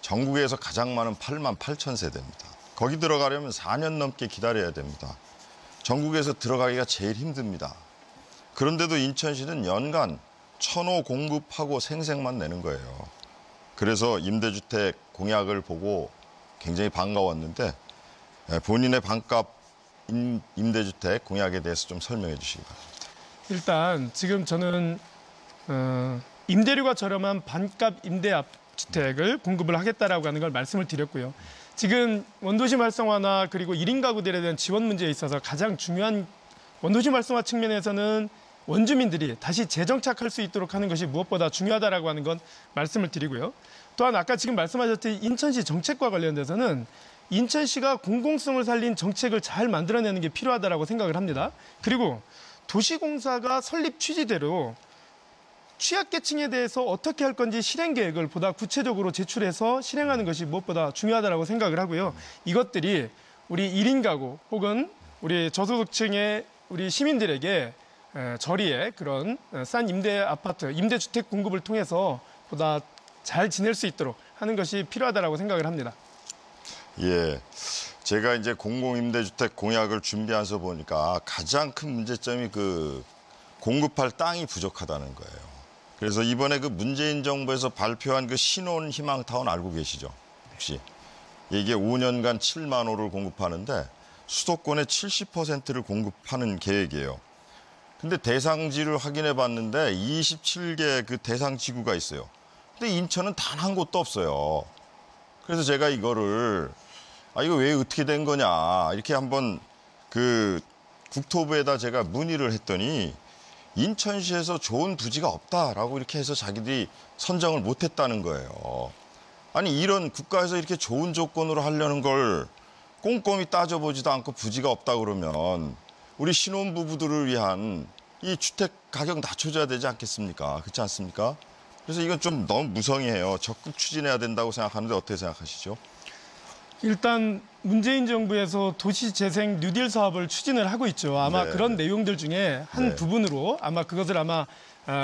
전국에서 가장 많은 8만 8천 세대입니다. 거기 들어가려면 4년 넘게 기다려야 됩니다. 전국에서 들어가기가 제일 힘듭니다. 그런데도 인천시는 연간 1,000호 공급하고 생색만 내는 거예요. 그래서 임대주택 공약을 보고 굉장히 반가웠는데 본인의 반값 임대주택 공약에 대해서 좀 설명해 주시기 바랍니다. 일단 지금 저는 임대료가 저렴한 반값 임대 주택을 공급을 하겠다라고 하는 걸 말씀을 드렸고요. 지금 원도심 활성화나 그리고 1인 가구들에 대한 지원 문제에 있어서 가장 중요한 원도심 활성화 측면에서는 원주민들이 다시 재정착할 수 있도록 하는 것이 무엇보다 중요하다라고 하는 건 말씀을 드리고요. 또한 아까 지금 말씀하셨듯이 인천시 정책과 관련돼서는 인천시가 공공성을 살린 정책을 잘 만들어내는 게 필요하다라고 생각을 합니다. 그리고 도시공사가 설립 취지대로 취약계층에 대해서 어떻게 할 건지 실행 계획을 보다 구체적으로 제출해서 실행하는 것이 무엇보다 중요하다고 생각을 하고요. 이것들이 우리 1인 가구 혹은 우리 저소득층의 우리 시민들에게 저리에 그런 싼 임대 아파트, 임대주택 공급을 통해서 보다 잘 지낼 수 있도록 하는 것이 필요하다고 생각을 합니다. 예, 제가 이제 공공임대주택 공약을 준비해서 보니까 가장 큰 문제점이 그 공급할 땅이 부족하다는 거예요. 그래서 이번에 그 문재인 정부에서 발표한 그 신혼 희망타운 알고 계시죠? 혹시? 이게 5년간 7만 호를 공급하는데 수도권의 70%를 공급하는 계획이에요. 근데 대상지를 확인해 봤는데 27개 그 대상 지구가 있어요. 근데 인천은 단 한 곳도 없어요. 그래서 제가 이거를 이거 왜 어떻게 된 거냐 이렇게 한번 그 국토부에다 제가 문의를 했더니 인천시에서 좋은 부지가 없다라고 이렇게 해서 자기들이 선정을 못했다는 거예요. 아니 이런 국가에서 이렇게 좋은 조건으로 하려는 걸 꼼꼼히 따져보지도 않고 부지가 없다 그러면 우리 신혼부부들을 위한 이 주택 가격 낮춰줘야 되지 않겠습니까? 그렇지 않습니까? 그래서 이건 좀 너무 무성의해요. 적극 추진해야 된다고 생각하는데 어떻게 생각하시죠? 일단 문재인 정부에서 도시재생 뉴딜 사업을 추진을 하고 있죠. 아마 네, 그런 네. 내용들 중에 한 네. 부분으로 아마 그것을 아마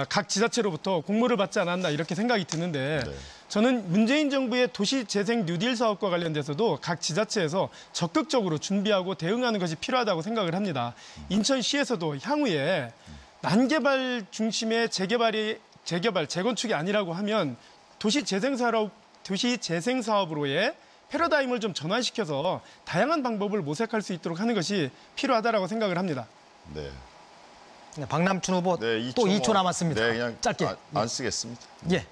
각 지자체로부터 공모를 받지 않았나 이렇게 생각이 드는데 네. 저는 문재인 정부의 도시재생 뉴딜 사업과 관련돼서도 각 지자체에서 적극적으로 준비하고 대응하는 것이 필요하다고 생각을 합니다. 인천시에서도 향후에 난개발 중심의 재건축이 아니라고 하면 도시재생 사업으로의 패러다임을 좀 전환시켜서 다양한 방법을 모색할 수 있도록 하는 것이 필요하다라고 생각을 합니다. 네. 네, 박남춘 후보 네, 또 2초 남았습니다. 네, 그냥 짧게. 안 쓰겠습니다. 예.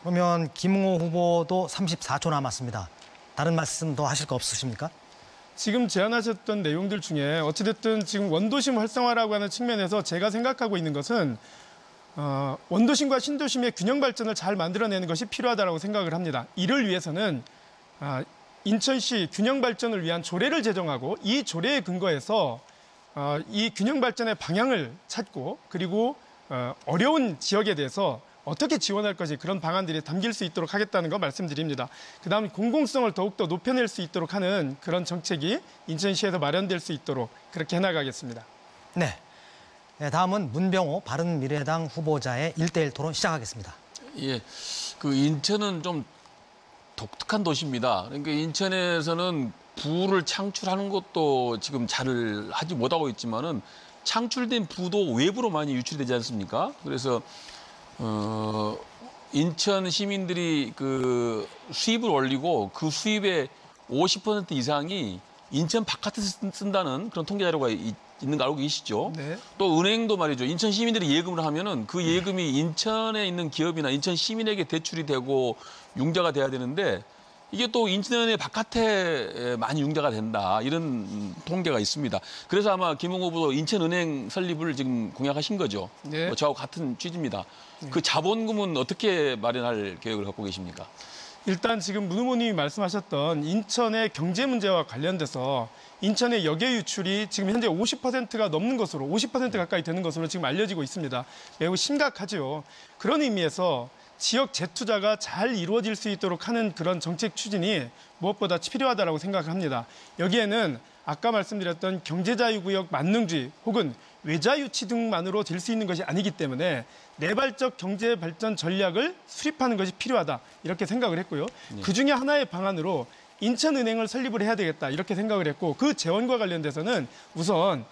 그러면 김웅호 후보도 34초 남았습니다. 다른 말씀 더 하실 거 없으십니까? 지금 제안하셨던 내용들 중에 어찌됐든 지금 원도심 활성화라고 하는 측면에서 제가 생각하고 있는 것은 원도심과 신도심의 균형 발전을 잘 만들어내는 것이 필요하다고 생각을 합니다. 이를 위해서는 인천시 균형 발전을 위한 조례를 제정하고 이 조례에 근거해서 이 균형 발전의 방향을 찾고 그리고 어려운 지역에 대해서 어떻게 지원할 것이 그런 방안들이 담길 수 있도록 하겠다는 거 말씀드립니다. 그다음 공공성을 더욱더 높여낼 수 있도록 하는 그런 정책이 인천시에서 마련될 수 있도록 그렇게 해나가겠습니다. 네. 네, 다음은 문병호 바른미래당 후보자의 1대1 토론 시작하겠습니다. 예, 그 인천은 좀 독특한 도시입니다. 그러니까 인천에서는 부를 창출하는 것도 지금 잘 하지 못하고 있지만은 창출된 부도 외부로 많이 유출되지 않습니까? 그래서 인천 시민들이 그 수입을 올리고 그 수입의 50% 이상이 인천 바깥에서 쓴다는 그런 통계 자료가 있는 거 알고 계시죠? 네. 또 은행도 말이죠. 인천 시민들이 예금을 하면은 그 예금이 인천에 있는 기업이나 인천 시민에게 대출이 되고 융자가 돼야 되는데 이게 또 인천의 바깥에 많이 융자가 된다. 이런 통계가 있습니다. 그래서 아마 김웅호 후보도 인천은행 설립을 지금 공약하신 거죠. 네. 저하고 같은 취지입니다. 그 자본금은 어떻게 마련할 계획을 갖고 계십니까? 일단 지금 문 후보님이 말씀하셨던 인천의 경제 문제와 관련돼서 인천의 역외 유출이 지금 현재 50%가 넘는 것으로 50% 가까이 되는 것으로 지금 알려지고 있습니다. 매우 심각하죠. 그런 의미에서 지역 재투자가 잘 이루어질 수 있도록 하는 그런 정책 추진이 무엇보다 필요하다고 생각합니다. 여기에는 아까 말씀드렸던 경제자유구역 만능주의 혹은 외자유치 등만으로 될 수 있는 것이 아니기 때문에 내발적 경제발전 전략을 수립하는 것이 필요하다 이렇게 생각을 했고요. 그중에 하나의 방안으로 인천은행을 설립을 해야 되겠다 이렇게 생각을 했고 그 재원과 관련돼서는 우선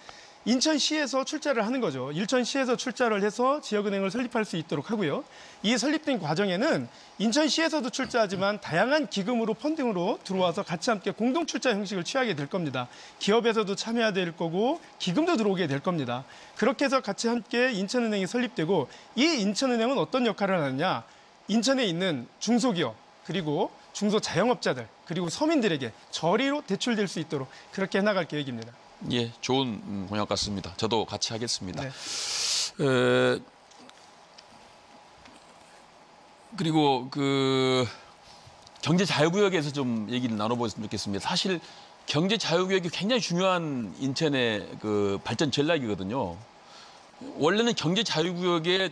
인천시에서 출자를 하는 거죠. 인천시에서 출자를 해서 지역은행을 설립할 수 있도록 하고요. 이 설립된 과정에는 인천시에서도 출자하지만 다양한 기금으로 펀딩으로 들어와서 같이 함께 공동 출자 형식을 취하게 될 겁니다. 기업에서도 참여해야 될 거고 기금도 들어오게 될 겁니다. 그렇게 해서 같이 함께 인천은행이 설립되고 이 인천은행은 어떤 역할을 하느냐. 인천에 있는 중소기업 그리고 중소자영업자들 그리고 서민들에게 저리로 대출될 수 있도록 그렇게 해나갈 계획입니다. 예, 좋은 공약 같습니다. 저도 같이 하겠습니다. 네. 그리고 그 경제 자유구역에서 좀 얘기를 나눠보셨으면 좋겠습니다. 사실 경제 자유구역이 굉장히 중요한 인천의 그 발전 전략이거든요. 원래는 경제 자유구역에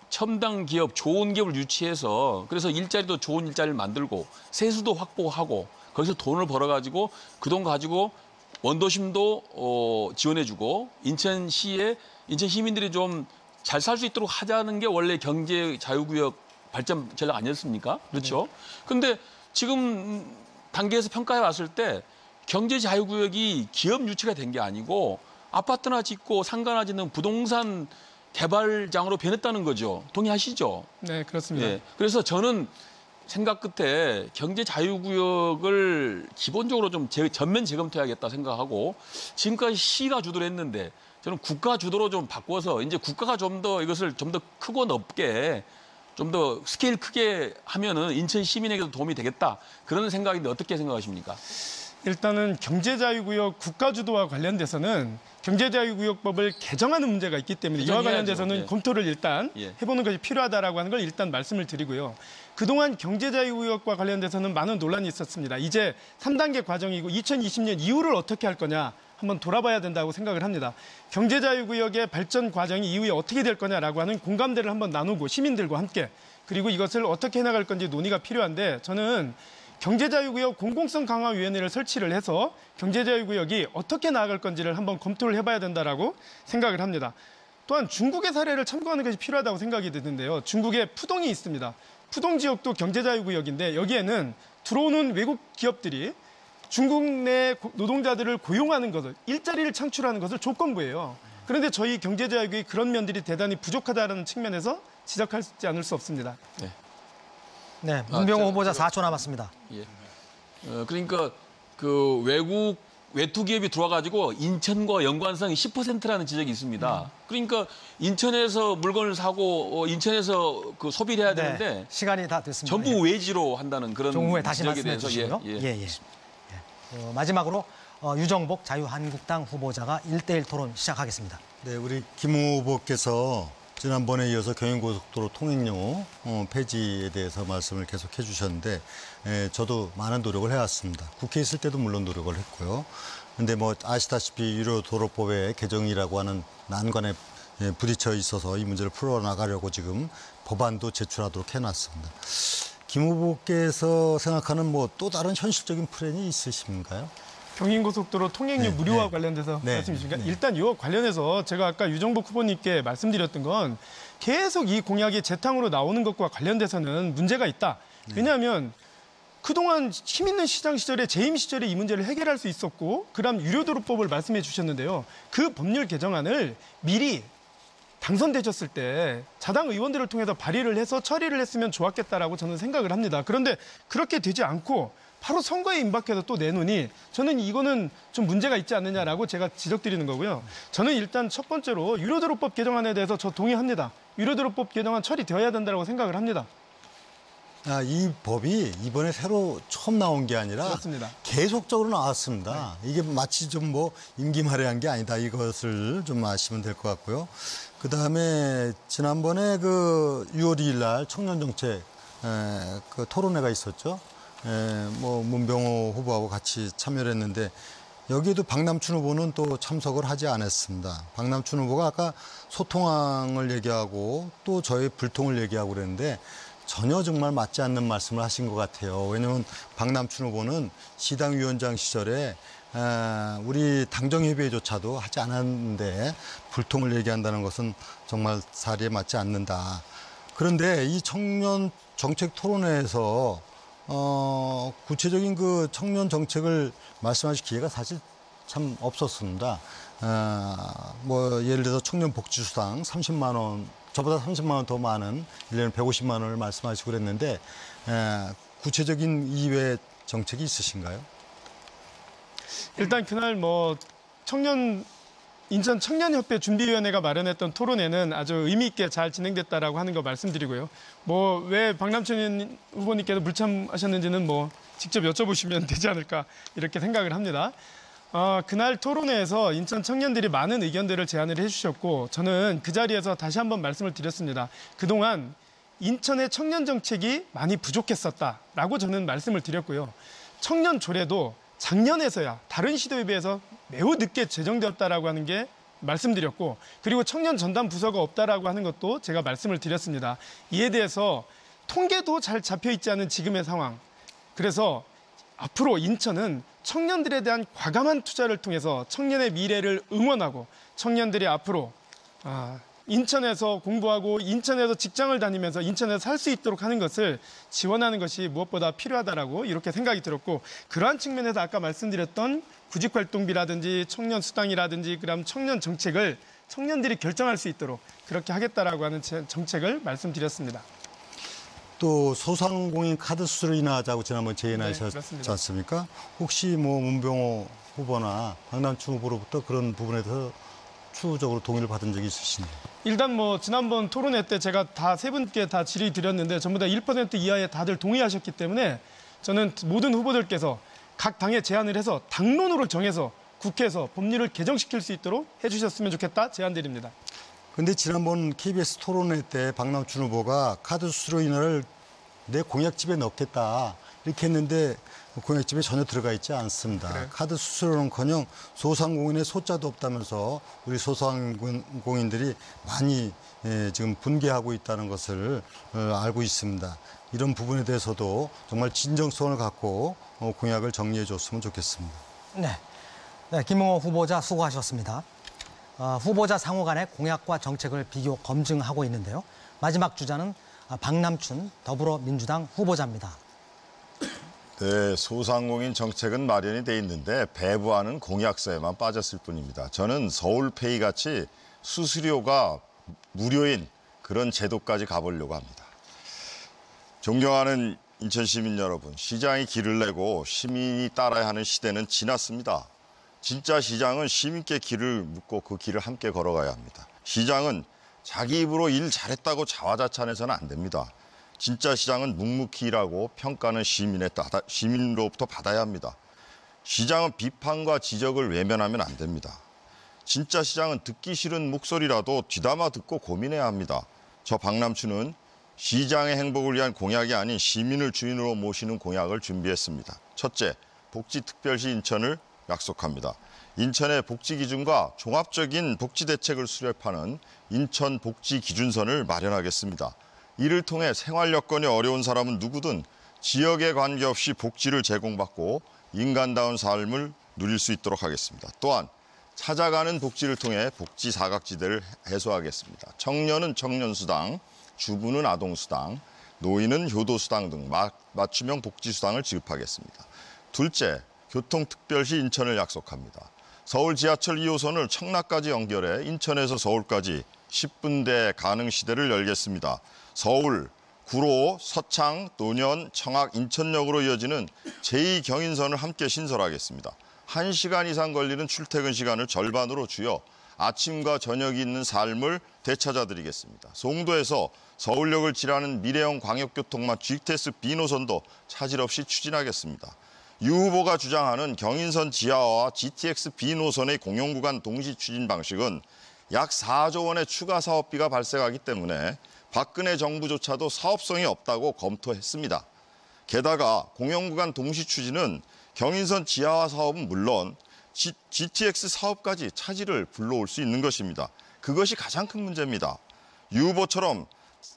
첨단 기업, 좋은 기업을 유치해서 그래서 일자리도 좋은 일자리를 만들고 세수도 확보하고 거기서 돈을 벌어가지고 그 돈 가지고 원도심도 지원해주고 인천 시민들이 좀 잘 살 수 있도록 하자는 게 원래 경제 자유구역 발전 전략 아니었습니까? 그렇죠? 근데 지금 단계에서 평가해 왔을 때 경제 자유구역이 기업 유치가 된 게 아니고 아파트나 짓고 상가나 짓는 부동산 개발장으로 변했다는 거죠. 동의하시죠? 네, 그렇습니다. 예. 그래서 저는 생각 끝에 경제 자유구역을 기본적으로 좀 전면 재검토해야겠다 생각하고 지금까지 시가 주도를 했는데 저는 국가 주도로 좀 바꿔서 이제 국가가 좀 더 이것을 좀 더 크고 넓게 좀 더 스케일 크게 하면은 인천 시민에게도 도움이 되겠다 그런 생각인데 어떻게 생각하십니까? 일단은 경제자유구역 국가주도와 관련돼서는 경제자유구역법을 개정하는 문제가 있기 때문에 이와 개정해야죠. 관련돼서는 예. 검토를 일단 예. 해보는 것이 필요하다라고 하는 걸 일단 말씀을 드리고요. 그동안 경제자유구역과 관련돼서는 많은 논란이 있었습니다. 이제 3단계 과정이고 2020년 이후를 어떻게 할 거냐 한번 돌아봐야 된다고 생각을 합니다. 경제자유구역의 발전 과정이 이후에 어떻게 될 거냐라고 하는 공감대를 한번 나누고 시민들과 함께 그리고 이것을 어떻게 해나갈 건지 논의가 필요한데 저는 경제자유구역 공공성 강화위원회를 설치를 해서 경제자유구역이 어떻게 나아갈 건지를 한번 검토를 해봐야 된다라고 생각을 합니다. 또한 중국의 사례를 참고하는 것이 필요하다고 생각이 드는데요. 중국에 푸동이 있습니다. 푸동 지역도 경제자유구역인데 여기에는 들어오는 외국 기업들이 중국 내 노동자들을 고용하는 것을 일자리를 창출하는 것을 조건부예요. 그런데 저희 경제자유구역이 그런 면들이 대단히 부족하다는 측면에서 지적하지 않을 수 없습니다. 네. 네, 문병호 후보자 4초 남았습니다. 예. 그러니까 그 외투 기업이 들어와가지고 인천과 연관성이 10%라는 지적이 있습니다. 그러니까 인천에서 물건을 사고 인천에서 그 소비를 해야 되는데 네, 시간이 다 됐습니다. 전부 외지로 한다는 그런 좀 후에 다시 지적에 말씀해 대해서 주시고요. 마지막으로 유정복 자유한국당 후보자가 1대1 토론 시작하겠습니다. 네, 우리 김 후보께서 지난번에 이어서 경인고속도로 통행료 폐지에 대해서 말씀을 계속 해주셨는데 저도 많은 노력을 해왔습니다. 국회에 있을 때도 물론 노력을 했고요. 근데 뭐 아시다시피 유료도로법의 개정이라고 하는 난관에 부딪혀 있어서 이 문제를 풀어나가려고 지금 법안도 제출하도록 해놨습니다. 김 후보께서 생각하는 뭐 또 다른 현실적인 플랜이 있으신가요? 경인고속도로 통행료 네, 무료화 네. 관련돼서 네, 말씀 주시니까 네. 일단 이와 관련해서 제가 아까 유정복 후보님께 말씀드렸던 건 계속 이 공약이 재탕으로 나오는 것과 관련돼서는 문제가 있다. 왜냐하면 그동안 힘 있는 시장 시절에 재임 시절에 이 문제를 해결할 수 있었고 그다음 유료도로법을 말씀해 주셨는데요. 그 법률 개정안을 미리 당선되셨을 때 자당 의원들을 통해서 발의를 해서 처리를 했으면 좋았겠다라고 저는 생각을 합니다. 그런데 그렇게 되지 않고 바로 선거에 임박해서 또 내놓으니 저는 이거는 좀 문제가 있지 않느냐라고 제가 지적드리는 거고요. 저는 일단 첫 번째로 유료도로법 개정안에 대해서 저 동의합니다. 유료도로법 개정안 처리되어야 된다고 생각을 합니다. 이 법이 이번에 새로 처음 나온 게 아니라 그렇습니다. 계속적으로 나왔습니다. 이게 마치 좀 뭐 임기말이한 게 아니다. 이것을 좀 아시면 될 것 같고요. 그다음에 지난번에 그 6월 2일 날 청년정책 그 토론회가 있었죠. 뭐 문병호 후보하고 같이 참여를 했는데 여기에도 박남춘 후보는 또 참석을 하지 않았습니다. 박남춘 후보가 아까 소통항을 얘기하고 또 저의 불통을 얘기하고 그랬는데 전혀 정말 맞지 않는 말씀을 하신 것 같아요. 왜냐하면 박남춘 후보는 시당위원장 시절에 우리 당정협의회조차도 하지 않았는데 불통을 얘기한다는 것은 정말 사리에 맞지 않는다. 그런데 이 청년 정책 토론회에서 구체적인 그 청년 정책을 말씀하실 기회가 사실 참 없었습니다. 뭐 예를 들어서 청년 복지수당 30만 원, 저보다 30만 원 더 많은 1년에 150만 원을 말씀하시고 그랬는데 구체적인 이외의 정책이 있으신가요? 일단 그날 뭐 인천 청년협회 준비위원회가 마련했던 토론회는 아주 의미 있게 잘 진행됐다라고 하는 거 말씀드리고요. 뭐 왜 박남춘 후보님께서 불참하셨는지는 뭐 직접 여쭤보시면 되지 않을까 이렇게 생각을 합니다. 그날 토론회에서 인천 청년들이 많은 의견들을 제안을 해주셨고 저는 그 자리에서 다시 한번 말씀을 드렸습니다. 그동안 인천의 청년 정책이 많이 부족했었다라고 저는 말씀을 드렸고요. 청년 조례도 작년에서야 다른 시도에 비해서 매우 늦게 제정되었다라고 하는 게 말씀드렸고 그리고 청년 전담 부서가 없다라고 하는 것도 제가 말씀을 드렸습니다. 이에 대해서 통계도 잘 잡혀 있지 않은 지금의 상황. 그래서 앞으로 인천은 청년들에 대한 과감한 투자를 통해서 청년의 미래를 응원하고 청년들이 앞으로 인천에서 공부하고 인천에서 직장을 다니면서 인천에서 살 수 있도록 하는 것을 지원하는 것이 무엇보다 필요하다라고 이렇게 생각이 들었고 그러한 측면에서 아까 말씀드렸던 구직활동비라든지 청년 수당이라든지 그다음 청년 정책을 청년들이 결정할 수 있도록 그렇게 하겠다라고 하는 정책을 말씀드렸습니다. 또 소상공인 카드 수수료 인하하자고 지난번 제안하셨지 그렇습니다. 않습니까? 혹시 뭐 문병호 후보나 박남춘 후보로부터 그런 부분에 대해서 추후적으로 동의를 받은 적이 있으신가요? 일단 뭐 지난번 토론회 때 제가 다 세 분께 다 질의 드렸는데 전부 다 1% 이하에 다들 동의하셨기 때문에 저는 모든 후보들께서 각 당에 제안을 해서 당론으로 정해서 국회에서 법률을 개정시킬 수 있도록 해주셨으면 좋겠다 제안드립니다. 근데 지난번 KBS 토론회 때 박남춘 후보가 카드 수수료 인하를 내 공약집에 넣겠다 이렇게 했는데 공약집에 전혀 들어가 있지 않습니다. 그래요? 카드 수수료는커녕 소상공인의 소자도 없다면서 우리 소상공인들이 많이 지금 분개하고 있다는 것을 알고 있습니다. 이런 부분에 대해서도 정말 진정성을 갖고 공약을 정리해 줬으면 좋겠습니다. 네, 김웅호 후보자 수고하셨습니다. 후보자 상호 간의 공약과 정책을 비교 검증하고 있는데요. 마지막 주자는 박남춘 더불어민주당 후보자입니다. 네, 소상공인 정책은 마련이 돼 있는데 배부하는 공약서에만 빠졌을 뿐입니다. 저는 서울페이 같이 수수료가 무료인 그런 제도까지 가보려고 합니다. 존경하는 인천 시민 여러분, 시장이 길을 내고 시민이 따라야 하는 시대는 지났습니다. 진짜 시장은 시민께 길을 묻고 그 길을 함께 걸어가야 합니다. 시장은 자기 입으로 일 잘했다고 자화자찬해서는 안 됩니다. 진짜 시장은 묵묵히 일하고 평가는 시민으로부터 받아야 합니다. 시장은 비판과 지적을 외면하면 안 됩니다. 진짜 시장은 듣기 싫은 목소리라도 뒤담아 듣고 고민해야 합니다. 저 박남춘은 시장의 행복을 위한 공약이 아닌 시민을 주인으로 모시는 공약을 준비했습니다. 첫째, 복지특별시 인천을 약속합니다. 인천의 복지 기준과 종합적인 복지 대책을 수립하는 인천 복지 기준선을 마련하겠습니다. 이를 통해 생활 여건이 어려운 사람은 누구든 지역에 관계없이 복지를 제공받고 인간다운 삶을 누릴 수 있도록 하겠습니다. 또한 찾아가는 복지를 통해 복지 사각지대를 해소하겠습니다. 청년은 청년수당, 주부는 아동수당, 노인은 효도수당 등 맞춤형 복지수당을 지급하겠습니다. 둘째, 교통특별시 인천을 약속합니다. 서울 지하철 2호선을 청라까지 연결해 인천에서 서울까지 10분대 가능시대를 열겠습니다. 서울, 구로, 서창, 노년, 청악, 인천역으로 이어지는 제2경인선을 함께 신설하겠습니다. 1시간 이상 걸리는 출퇴근 시간을 절반으로 줄여 아침과 저녁이 있는 삶을 되찾아드리겠습니다. 송도에서 서울역을 지나는 미래형 광역교통망 GTX B노선도 차질 없이 추진하겠습니다. 유 후보가 주장하는 경인선 지하와 GTX B노선의 공용구간 동시 추진 방식은 약 4조 원의 추가 사업비가 발생하기 때문에 박근혜 정부조차도 사업성이 없다고 검토했습니다. 게다가 공영구간 동시 추진은 경인선 지하화 사업은 물론 GTX 사업까지 차질을 불러올 수 있는 것입니다. 그것이 가장 큰 문제입니다. 유 후보처럼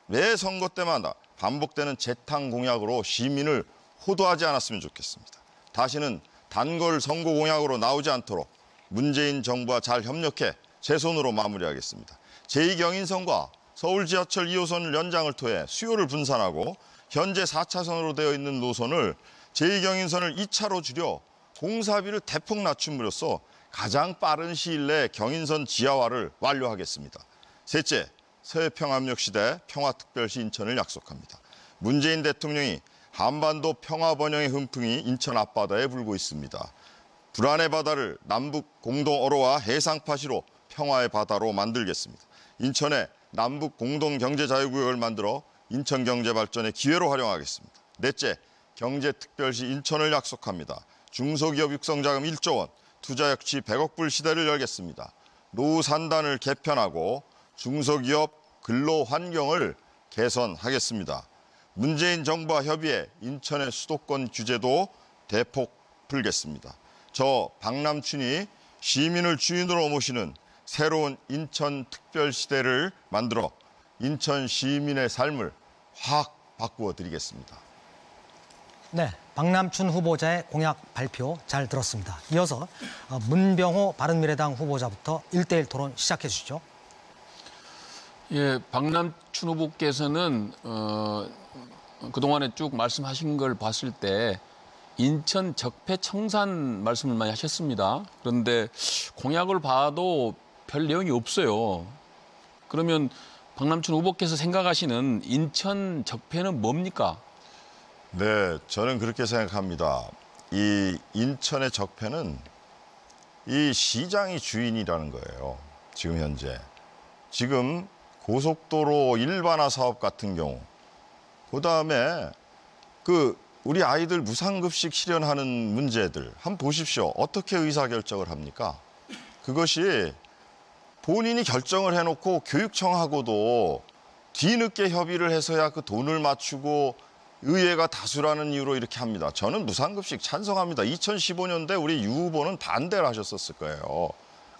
매 선거 때마다 반복되는 재탕 공약으로 시민을 호도하지 않았으면 좋겠습니다. 다시는 단걸 선거 공약으로 나오지 않도록 문재인 정부와 잘 협력해 제 손으로 마무리하겠습니다. 제2경인선과 서울 지하철 2호선 연장을 통해 수요를 분산하고 현재 4차선으로 되어 있는 노선을 제2경인선을 2차로 줄여 공사비를 대폭 낮춤으로써 가장 빠른 시일 내에 경인선 지하화를 완료하겠습니다. 셋째, 서해평화협력 시대 평화특별시 인천을 약속합니다. 문재인 대통령이 한반도 평화 번영의 훈풍이 인천 앞바다에 불고 있습니다. 불안의 바다를 남북 공동 어로와 해상파시로 평화의 바다로 만들겠습니다. 인천에 남북 공동 경제 자유구역을 만들어 인천 경제 발전의 기회로 활용하겠습니다. 넷째, 경제특별시 인천을 약속합니다. 중소기업 육성자금 1조 원, 투자 역시 100억 불 시대를 열겠습니다. 노후 산단을 개편하고 중소기업 근로 환경을 개선하겠습니다. 문재인 정부와 협의해 인천의 수도권 규제도 대폭 풀겠습니다. 저 박남춘이 시민을 주인으로 모시는 새로운 인천 특별시대를 만들어 인천 시민의 삶을 확 바꾸어 드리겠습니다. 네, 박남춘 후보자의 공약 발표 잘 들었습니다. 이어서 문병호 바른미래당 후보자부터 1대1 토론 시작해 주시죠. 예, 박남춘 후보께서는 그동안에 쭉 말씀하신 걸 봤을 때 인천 적폐청산 말씀을 많이 하셨습니다. 그런데 공약을 봐도 별 내용이 없어요. 그러면 박남춘 후보께서 생각하시는 인천 적폐는 뭡니까? 네, 저는 그렇게 생각합니다. 이 인천의 적폐는 이 시장이 주인이라는 거예요. 지금 현재. 지금 고속도로 일반화 사업 같은 경우, 그다음에 우리 아이들 무상급식 실현하는 문제들 한번 보십시오. 어떻게 의사결정을 합니까? 그것이 본인이 결정을 해놓고 교육청하고도 뒤늦게 협의를 해서야 그 돈을 맞추고 의회가 다수라는 이유로 이렇게 합니다. 저는 무상급식 찬성합니다. 2015년대 우리 유 후보는 반대를 하셨었을 거예요.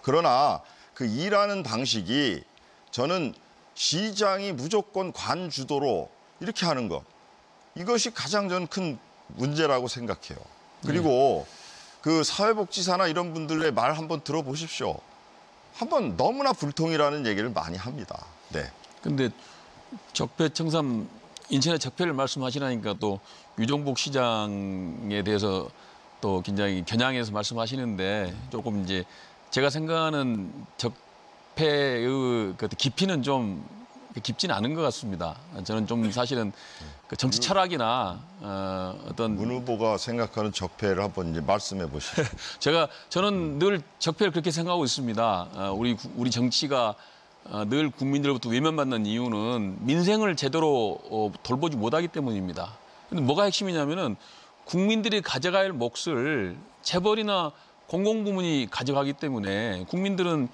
그러나 그 일하는 방식이 저는 시장이 무조건 관주도로 이렇게 하는 것. 이것이 가장 저는 큰 문제라고 생각해요. 그리고 그 사회복지사나 이런 분들의 말 한번 들어보십시오. 한번 너무나 불통이라는 얘기를 많이 합니다. 네. 근데 적폐청산 인천의 적폐를 말씀하시라니까 또 유정복 시장에 대해서 또 굉장히 겨냥해서 말씀하시는데 조금 이제 제가 생각하는 적폐의 그 깊이는 좀 깊지는 않은 것 같습니다. 저는 좀 사실은 그 정치 철학이나 어떤 문 후보가 생각하는 적폐를 한번 이제 말씀해 보시죠. 저는 늘 적폐를 그렇게 생각하고 있습니다. 우리 정치가 늘 국민들로부터 외면받는 이유는 민생을 제대로 돌보지 못하기 때문입니다. 근데 뭐가 핵심이냐면은 국민들이 가져가야 할 몫을 재벌이나 공공부문이 가져가기 때문에 국민들은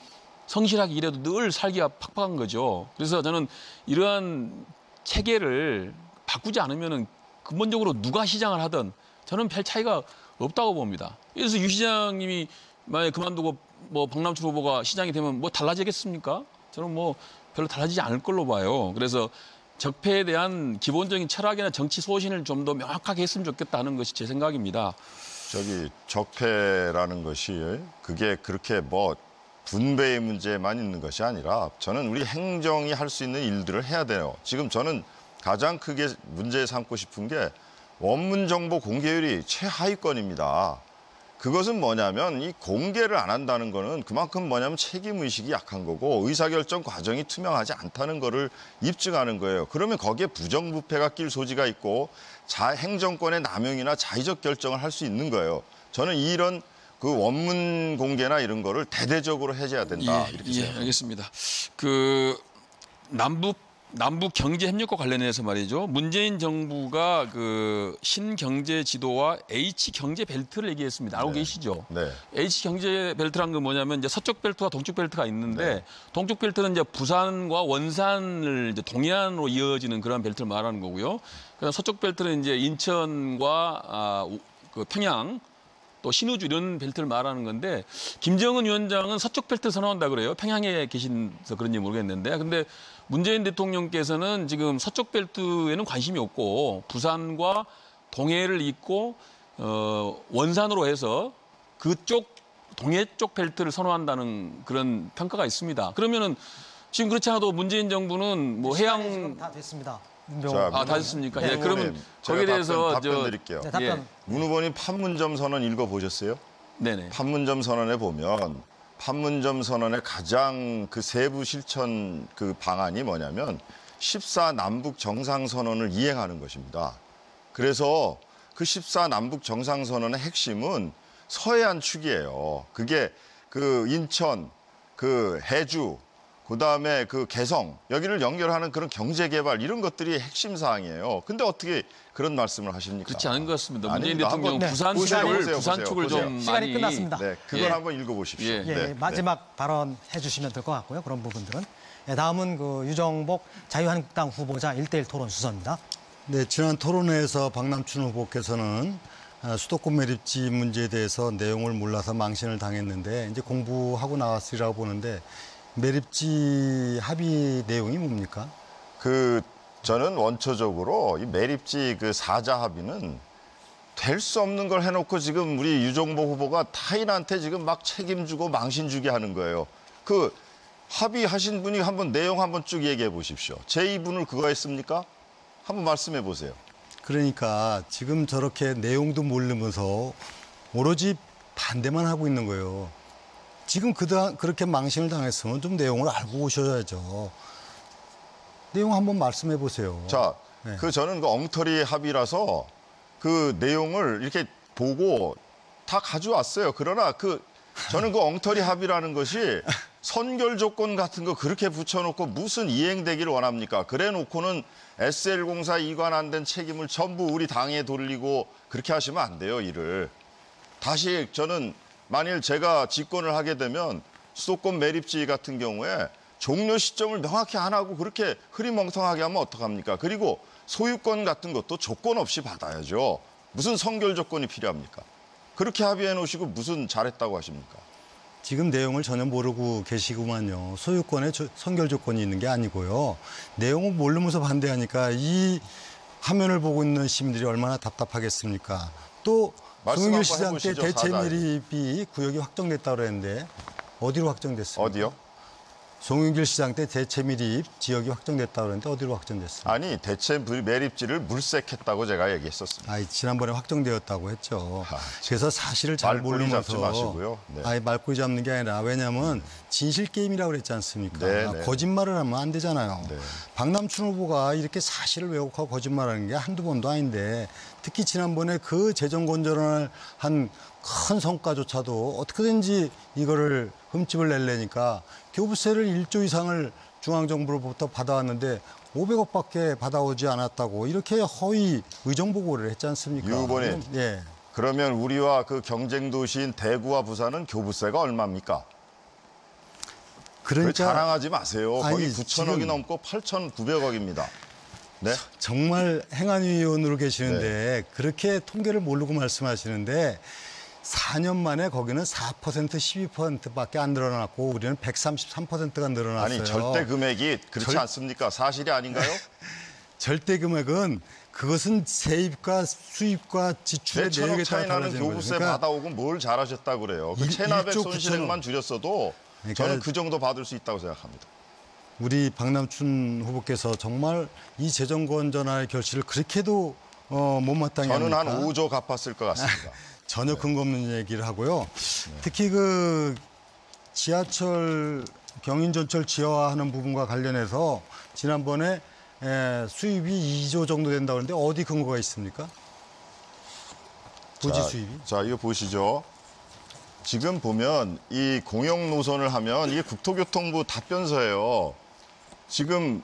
성실하게 일해도 늘 살기가 팍팍한 거죠. 그래서 저는 이러한 체계를 바꾸지 않으면은 근본적으로 누가 시장을 하든 저는 별 차이가 없다고 봅니다. 그래서 유 시장님이 만약에 그만두고 뭐 박남춘 후보가 시장이 되면 뭐 달라지겠습니까? 저는 뭐 별로 달라지지 않을 걸로 봐요. 그래서 적폐에 대한 기본적인 철학이나 정치 소신을 좀 더 명확하게 했으면 좋겠다는 것이 제 생각입니다. 적폐라는 것이 그게 그렇게 뭐 분배의 문제만 있는 것이 아니라 저는 우리 행정이 할 수 있는 일들을 해야 돼요. 지금 저는 가장 크게 문제 삼고 싶은 게 원문 정보 공개율이 최하위권입니다. 그것은 뭐냐면 이 공개를 안 한다는 거는 그만큼 뭐냐면 책임의식이 약한 거고 의사결정 과정이 투명하지 않다는 거를 입증하는 거예요. 그러면 거기에 부정부패가 낄 소지가 있고 행정권의 남용이나 자의적 결정을 할 수 있는 거예요. 저는 이런 그 원문 공개나 이런 거를 대대적으로 해줘야 된다. 이렇게 생각합니다. 알겠습니다. 남북 경제 협력과 관련해서 말이죠. 문재인 정부가 그 신경제 지도와 H 경제 벨트를 얘기했습니다. 알고 계시죠? 네. H 경제 벨트란 건 뭐냐면 이제 서쪽 벨트와 동쪽 벨트가 있는데 동쪽 벨트는 이제 부산과 원산을 이제 동해안으로 이어지는 그런 벨트를 말하는 거고요. 그다음 서쪽 벨트는 이제 인천과 그 평양 또 신우주 이런 벨트를 말하는 건데 김정은 위원장은 서쪽 벨트를 선호한다 그래요. 평양에 계신서 그런지 모르겠는데 근데 문재인 대통령께서는 지금 서쪽 벨트에는 관심이 없고 부산과 동해를 잇고 원산으로 해서 그쪽 동해 쪽 벨트를 선호한다는 그런 평가가 있습니다. 그러면은 지금 그렇지 않아도 문재인 정부는 뭐 지금 해양 다 됐습니다. 자, 다 됐습니까? 문 예, 그러면 후보님, 거기에 제가 대해서 답변 드릴게요. 네, 답변. 예. 문 후보님 판문점 선언 읽어보셨어요? 네네. 판문점 선언에 보면 판문점 선언의 가장 그 세부 실천 그 방안이 뭐냐면 14 남북 정상 선언을 이행하는 것입니다. 그래서 그 14 남북 정상 선언의 핵심은 서해안 축이에요. 그게 그 인천, 그 해주, 그다음에 그 개성 여기를 연결하는 그런 경제 개발 이런 것들이 핵심 사항이에요. 근데 어떻게 그런 말씀을 하십니까? 그렇지 않은 것 같습니다. 문재인 아닙니다. 대통령 한번 부산 보세요, 쪽을 보세요, 부산 보세요, 쪽을 보세요. 좀 시간이 많이 끝났습니다. 네, 그걸 예. 한번 읽어보십시오. 예. 예, 네, 마지막 발언해 주시면 될 것 같고요. 그런 부분들은. 예, 다음은 그 유정복 자유한국당 후보자 1대1 토론 순서입니다. 네, 지난 토론회에서 박남춘 후보께서는 수도권 매립지 문제에 대해서 내용을 몰라서 망신을 당했는데 이제 공부하고 나왔으리라고 보는데 매립지 합의 내용이 뭡니까? 저는 원초적으로 이 매립지 그 사자 합의는 될 수 없는 걸 해놓고 지금 우리 유정복 후보가 타인한테 지금 막 책임주고 망신 주게 하는 거예요. 그 합의하신 분이 한번 내용 한번 쭉 얘기해 보십시오. 제2분을 그거 했습니까? 한번 말씀해 보세요. 그러니까 지금 저렇게 내용도 모르면서 오로지 반대만 하고 있는 거예요. 지금 그렇게 망신을 당했으면 좀 내용을 알고 오셔야죠. 내용 한번 말씀해 보세요. 자, 네. 저는 그 엉터리 합의라서 그 내용을 이렇게 보고 다 가져왔어요. 그러나 저는 그 엉터리 합의라는 것이 선결 조건 같은 거 그렇게 붙여놓고 무슨 이행되기를 원합니까? 그래 놓고는 SL공사 이관 안 된 책임을 전부 우리 당에 돌리고 그렇게 하시면 안 돼요, 일을. 다시 저는 만일 제가 집권을 하게 되면 수도권 매립지 같은 경우에 종료 시점을 명확히 안 하고 그렇게 흐리멍텅하게 하면 어떡합니까? 그리고 소유권 같은 것도 조건 없이 받아야죠. 무슨 선결 조건이 필요합니까? 그렇게 합의해 놓으시고 무슨 잘했다고 하십니까? 지금 내용을 전혀 모르고 계시구만요. 소유권에 선결 조건이 있는 게 아니고요. 내용을 모르면서 반대하니까 이 화면을 보고 있는 시민들이 얼마나 답답하겠습니까? 또 말씀 송영길 한번 시장 때 해보시죠, 대체 사자에. 매립이 구역이 확정됐다고 그랬는데 어디로 확정됐습니까? 어디요? 송영길 시장 때 대체 매립 지역이 확정됐다고 그랬는데 어디로 확정됐습니까? 아니, 대체 매립지를 물색했다고 제가 얘기했었습니다. 지난번에 확정되었다고 했죠. 그래서 사실을 잘 말꼬리 모르면서 잡지 마시고요. 네. 말꼬리 잡는 게 아니라 왜냐하면 진실 게임이라고 그랬지 않습니까? 네, 네. 거짓말을 하면 안 되잖아요. 네. 박남춘 후보가 이렇게 사실을 왜곡하고 거짓말하는 게 한두 번도 아닌데 특히 지난번에 그 재정 건전을 한 큰 성과조차도 어떻게든지 이거를 흠집을 내려니까 교부세를 1조 이상을 중앙정부로부터 받아왔는데 500억밖에 받아오지 않았다고 이렇게 허위 의정보고를 했지 않습니까? 유 후보님. 예. 그러면 우리와 그 경쟁 도시인 대구와 부산은 교부세가 얼마입니까? 그러니까 자랑하지 마세요. 거의 아니, 9천억이 지금 넘고 8,900억입니다. 네? 정말 행안위원으로 계시는데 네. 그렇게 통계를 모르고 말씀하시는데 4년 만에 거기는 4% 12%밖에 안 늘어났고 우리는 133%가 늘어났어요. 아니, 절대 금액이 그렇지 절- 않습니까? 사실이 아닌가요? 절대 금액은 그것은 세입과 수입과 지출의 내 내역에 천억 따라 차이 나는 달라지는 거죠. 교부세 그러니까 받아오고 뭘 잘하셨다고 그래요. 그 일- 체납액 1조 손실액만 9천억. 줄였어도 그러니까 저는 그 정도 받을 수 있다고 생각합니다. 우리 박남춘 후보께서 정말 이 재정 건전화의 결실을 그렇게도 못마땅히 저는 합니까? 한 5조 갚았을 것 같습니다. 전혀 근거 없는 얘기를 하고요. 특히 그 지하철 경인전철 지하화하는 부분과 관련해서 지난번에 수입이 2조 정도 된다고 하는데 어디 근거가 있습니까? 부지 수입이? 자, 이거 보시죠. 지금 보면 이 공영 노선을 하면 이게 국토교통부 답변서예요. 지금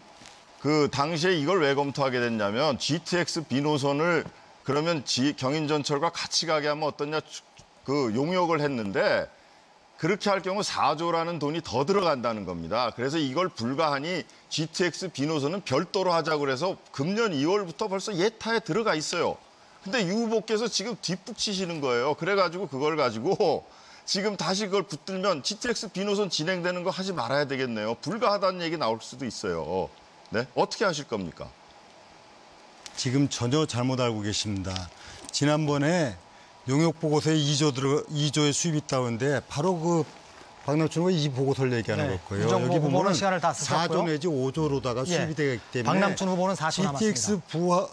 그 당시에 이걸 왜 검토하게 됐냐면 GTX B노선을 그러면 경인전철과 같이 가게 하면 어떠냐 그 용역을 했는데 그렇게 할 경우 4조라는 돈이 더 들어간다는 겁니다. 그래서 이걸 불가하니 GTX B노선은 별도로 하자고 그래서 금년 2월부터 벌써 예타에 들어가 있어요. 근데 유 후보께서 지금 뒷북치시는 거예요. 그래가지고 그걸 가지고 지금 다시 그걸 붙들면 GTX 비노선 진행되는 거 하지 말아야 되겠네요. 불가하다는 얘기 나올 수도 있어요. 네? 어떻게 하실 겁니까? 지금 전혀 잘못 알고 계십니다. 지난번에 용역 보고서에 2조의 수입이 있다는데 바로 그 박남춘 후보가 이 보고서를 얘기하는 네, 거예요. 유정보 여기 후보는 보면 시간을 다 쓰셨고요. 4조 내지 5조로다가 예, 수입이 되기 때문에 박남춘 후보는 4초 남았습니다. GTX 부하하고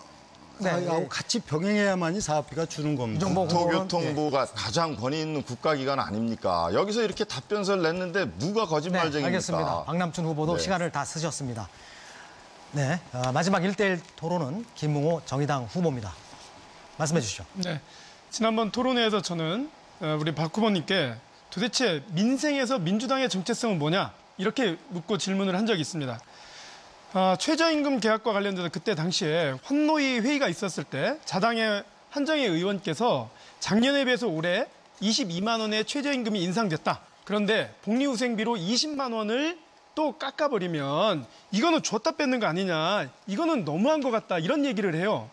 네. 같이 병행해야만이 사업비가 주는 겁니다. 유정보 후보는 국토교통부가 가장 권위 있는 국가기관 아닙니까? 여기서 이렇게 답변서를 냈는데 누가 네, 거짓말쟁입니까? 알겠습니다. 박남춘 후보도 네. 시간을 다 쓰셨습니다. 네, 마지막 1대1 토론은 김웅호 정의당 후보입니다. 말씀해 주시죠. 네. 지난번 토론회에서 저는 우리 박 후보님께 도대체 민생에서 민주당의 정체성은 뭐냐 이렇게 묻고 질문을 한 적이 있습니다. 최저임금 계약과 관련돼서 그때 당시에 환노위 회의가 있었을 때 자당의 한정혜 의원께서 작년에 비해서 올해 22만 원의 최저임금이 인상됐다. 그런데 복리후생비로 20만 원을 또 깎아버리면 이거는 줬다 뺏는 거 아니냐. 이거는 너무한 것 같다. 이런 얘기를 해요.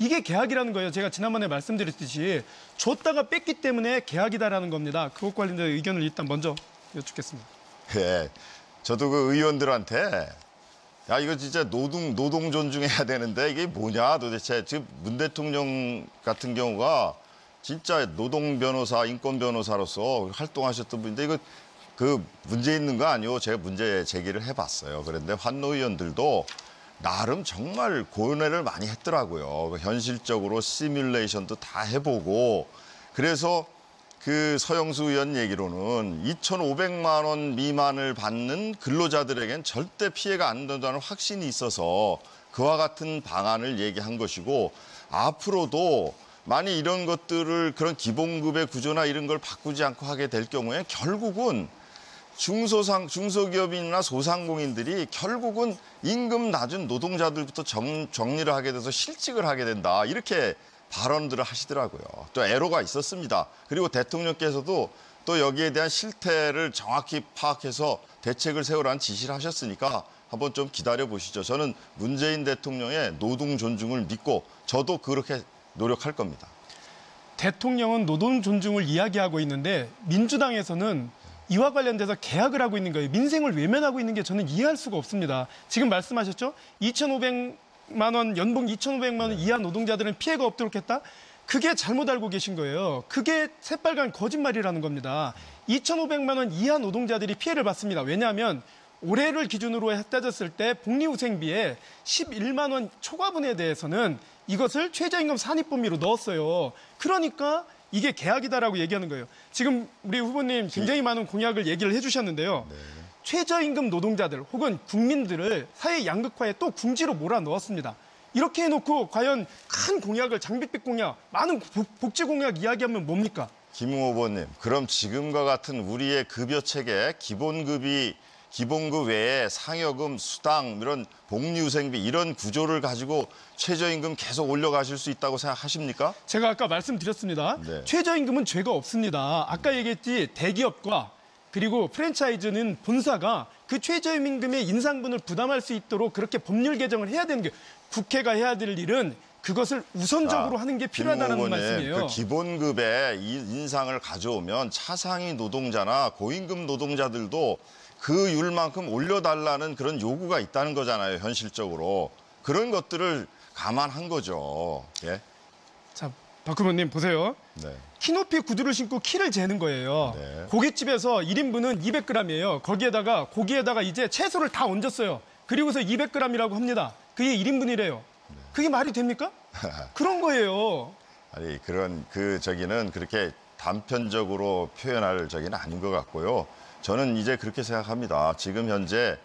이게 계약이라는 거예요. 제가 지난번에 말씀드렸듯이 줬다가 뺐기 때문에 계약이다라는 겁니다. 그것 관련된 의견을 일단 먼저 여쭙겠습니다. 예, 저도 그 의원들한테 야 이거 진짜 노동 존중해야 되는데 이게 뭐냐 도대체. 지금 문 대통령 같은 경우가 진짜 노동 변호사, 인권 변호사로서 활동하셨던 분인데 이거 그 문제 있는 거 아니오? 제가 문제 제기를 해봤어요. 그런데 환노 의원들도 나름 정말 고뇌를 많이 했더라고요. 현실적으로 시뮬레이션도 다 해보고 그래서 그 서영수 의원 얘기로는 2,500만 원 미만을 받는 근로자들에겐 절대 피해가 안 된다는 확신이 있어서 그와 같은 방안을 얘기한 것이고 앞으로도 만약 이런 것들을 그런 기본급의 구조나 이런 걸 바꾸지 않고 하게 될 경우에 결국은 중소기업인이나 소상공인들이 결국은 임금 낮은 노동자들부터 정리를 하게 돼서 실직을 하게 된다. 이렇게 발언들을 하시더라고요. 또 애로가 있었습니다. 그리고 대통령께서도 또 여기에 대한 실태를 정확히 파악해서 대책을 세우라는 지시를 하셨으니까 한번 좀 기다려 보시죠. 저는 문재인 대통령의 노동 존중을 믿고 저도 그렇게 노력할 겁니다. 대통령은 노동 존중을 이야기하고 있는데 민주당에서는 이와 관련돼서 계약을 하고 있는 거예요. 민생을 외면하고 있는 게 저는 이해할 수가 없습니다. 지금 말씀하셨죠? 2,500만 원, 연봉 2,500만 원 이하 노동자들은 피해가 없도록 했다? 그게 잘못 알고 계신 거예요. 그게 새빨간 거짓말이라는 겁니다. 2,500만 원 이하 노동자들이 피해를 받습니다. 왜냐하면 올해를 기준으로 따졌을 때 복리후생비에 11만 원 초과분에 대해서는 이것을 최저임금 산입범위로 넣었어요. 그러니까 이게 계약이다라고 얘기하는 거예요. 지금 우리 후보님 굉장히 많은 공약을 얘기를 해주셨는데요. 최저임금 노동자들 혹은 국민들을 사회 양극화에 또 궁지로 몰아넣었습니다. 이렇게 해놓고 과연 큰 공약을 장밋빛 공약, 많은 복지 공약 이야기하면 뭡니까? 김웅 후보님, 그럼 지금과 같은 우리의 급여 체계, 기본급 외에 상여금, 수당, 이런 복리후생비 이런 구조를 가지고 최저임금 계속 올려가실 수 있다고 생각하십니까? 제가 아까 말씀드렸습니다. 네. 최저임금은 죄가 없습니다. 아까 얘기했지 대기업과 그리고 프랜차이즈는 본사가 그 최저임금의 인상분을 부담할 수 있도록 그렇게 법률 개정을 해야 되는 게 국회가 해야 될 일은 그것을 우선적으로 하는 게 필요하다는 말씀이에요. 그 기본급의 인상을 가져오면 차상위 노동자나 고임금 노동자들도 그 율만큼 올려달라는 그런 요구가 있다는 거잖아요, 현실적으로. 그런 것들을 감안한 거죠. 예? 자, 박 후보님 보세요. 네. 키높이 구두를 신고 키를 재는 거예요. 네. 고깃집에서 1인분은 200g이에요. 거기에다가 고기에다가 이제 채소를 다 얹었어요. 그리고서 200g이라고 합니다. 그게 1인분이래요. 그게 말이 됩니까? 그런 거예요. 아니, 저기는 그렇게 단편적으로 표현할 저기는 아닌 것 같고요. 저는 이제 그렇게 생각합니다. 지금 현재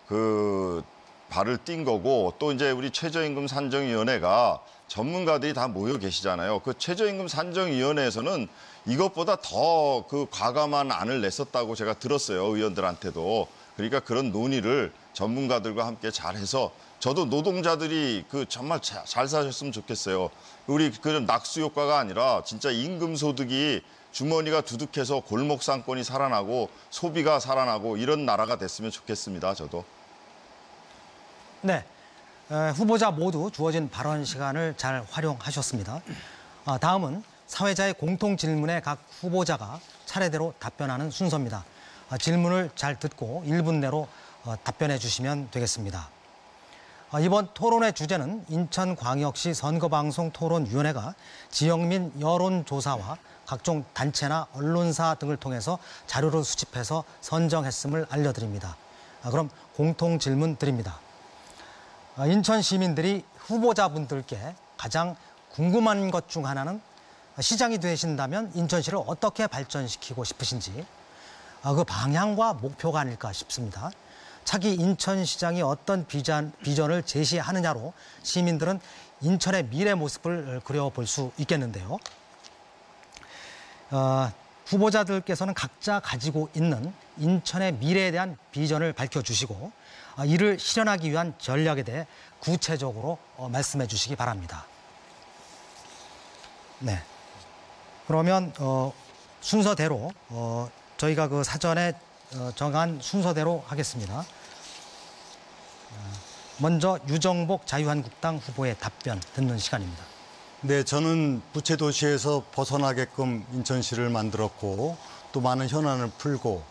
그 발을 띈 거고 또 이제 우리 최저임금 산정위원회가 전문가들이 다 모여 계시잖아요. 그 최저임금 산정위원회에서는 이것보다 더 그 과감한 안을 냈었다고 제가 들었어요. 의원들한테도. 그러니까 그런 논의를 전문가들과 함께 잘해서 저도 노동자들이 그 정말 잘 사셨으면 좋겠어요. 우리 그런 낙수 효과가 아니라 진짜 임금 소득이 주머니가 두둑해서 골목 상권이 살아나고 소비가 살아나고 이런 나라가 됐으면 좋겠습니다. 저도. 네, 후보자 모두 주어진 발언 시간을 잘 활용하셨습니다. 다음은 사회자의 공통 질문에 각 후보자가 차례대로 답변하는 순서입니다. 질문을 잘 듣고 1분 내로 답변해 주시면 되겠습니다. 이번 토론의 주제는 인천광역시 선거방송토론위원회가 지역민 여론조사와 각종 단체나 언론사 등을 통해서 자료를 수집해서 선정했음을 알려드립니다. 그럼 공통 질문 드립니다. 인천 시민들이 후보자분들께 가장 궁금한 것 중 하나는 시장이 되신다면 인천시를 어떻게 발전시키고 싶으신지, 그 방향과 목표가 아닐까 싶습니다. 차기 인천시장이 어떤 비전을 제시하느냐로 시민들은 인천의 미래 모습을 그려볼 수 있겠는데요. 후보자들께서는 각자 가지고 있는 인천의 미래에 대한 비전을 밝혀주시고 이를 실현하기 위한 전략에 대해 구체적으로 말씀해 주시기 바랍니다. 네. 그러면 순서대로 저희가 그 사전에 정한 순서대로 하겠습니다. 먼저 유정복 자유한국당 후보의 답변 듣는 시간입니다. 네, 저는 부채도시에서 벗어나게끔 인천시를 만들었고 또 많은 현안을 풀고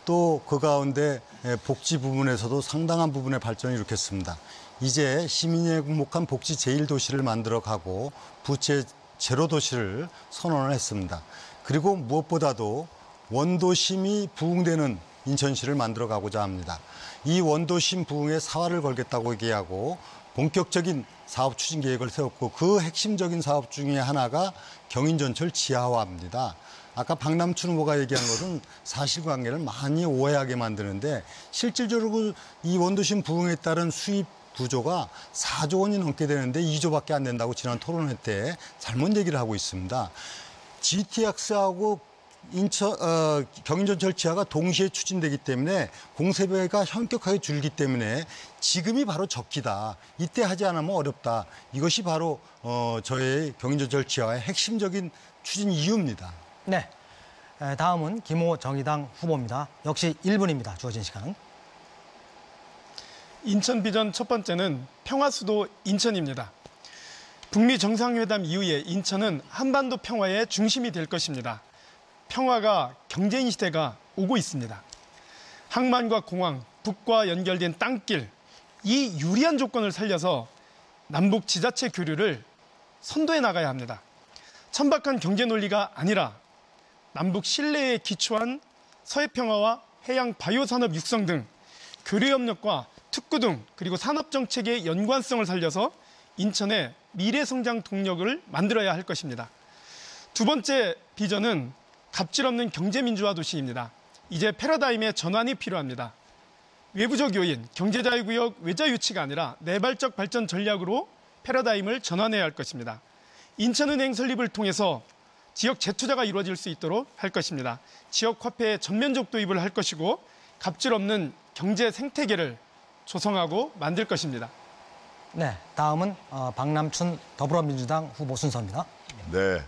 또 그 가운데 복지 부분에서도 상당한 부분의 발전을 일으켰습니다. 이제 시민이 행복한 복지 제1도시를 만들어가고 부채 제로 도시를 선언을 했습니다. 그리고 무엇보다도 원도심이 부흥되는 인천시를 만들어가고자 합니다. 이 원도심 부흥에 사활을 걸겠다고 얘기하고 본격적인 사업 추진 계획을 세웠고 그 핵심적인 사업 중에 하나가 경인전철 지하화입니다. 아까 박남춘 후보가 얘기한 것은 사실관계를 많이 오해하게 만드는데 실질적으로 이 원도심 부흥에 따른 수입 구조가 4조 원이 넘게 되는데 2조밖에 안 된다고 지난 토론회 때 잘못 얘기를 하고 있습니다. GTX하고 경인전철 지하가 동시에 추진되기 때문에 공세배가 현격하게 줄기 때문에 지금이 바로 적기다. 이때 하지 않으면 어렵다. 이것이 바로 저의 경인전철 지하의 핵심적인 추진 이유입니다. 네. 다음은 김호 정의당 후보입니다. 역시 1분입니다. 주어진 시간은. 인천 비전 첫 번째는 평화수도 인천입니다. 북미 정상회담 이후에 인천은 한반도 평화의 중심이 될 것입니다. 평화가 경제인 시대가 오고 있습니다. 항만과 공항, 북과 연결된 땅길, 이 유리한 조건을 살려서 남북 지자체 교류를 선도해 나가야 합니다. 천박한 경제 논리가 아니라 남북 신뢰에 기초한 서해 평화와 해양 바이오산업 육성 등 교류협력과 특구 등 그리고 산업정책의 연관성을 살려서 인천의 미래성장 동력을 만들어야 할 것입니다. 두 번째 비전은 갑질없는 경제민주화 도시입니다. 이제 패러다임의 전환이 필요합니다. 외부적 요인, 경제자유구역 외자유치가 아니라 내발적 발전 전략으로 패러다임을 전환해야 할 것입니다. 인천은행 설립을 통해서 지역 재투자가 이루어질 수 있도록 할 것입니다. 지역 화폐의 전면적 도입을 할 것이고 갑질 없는 경제 생태계를 조성하고 만들 것입니다. 네, 다음은 박남춘 더불어민주당 후보 순서입니다. 네,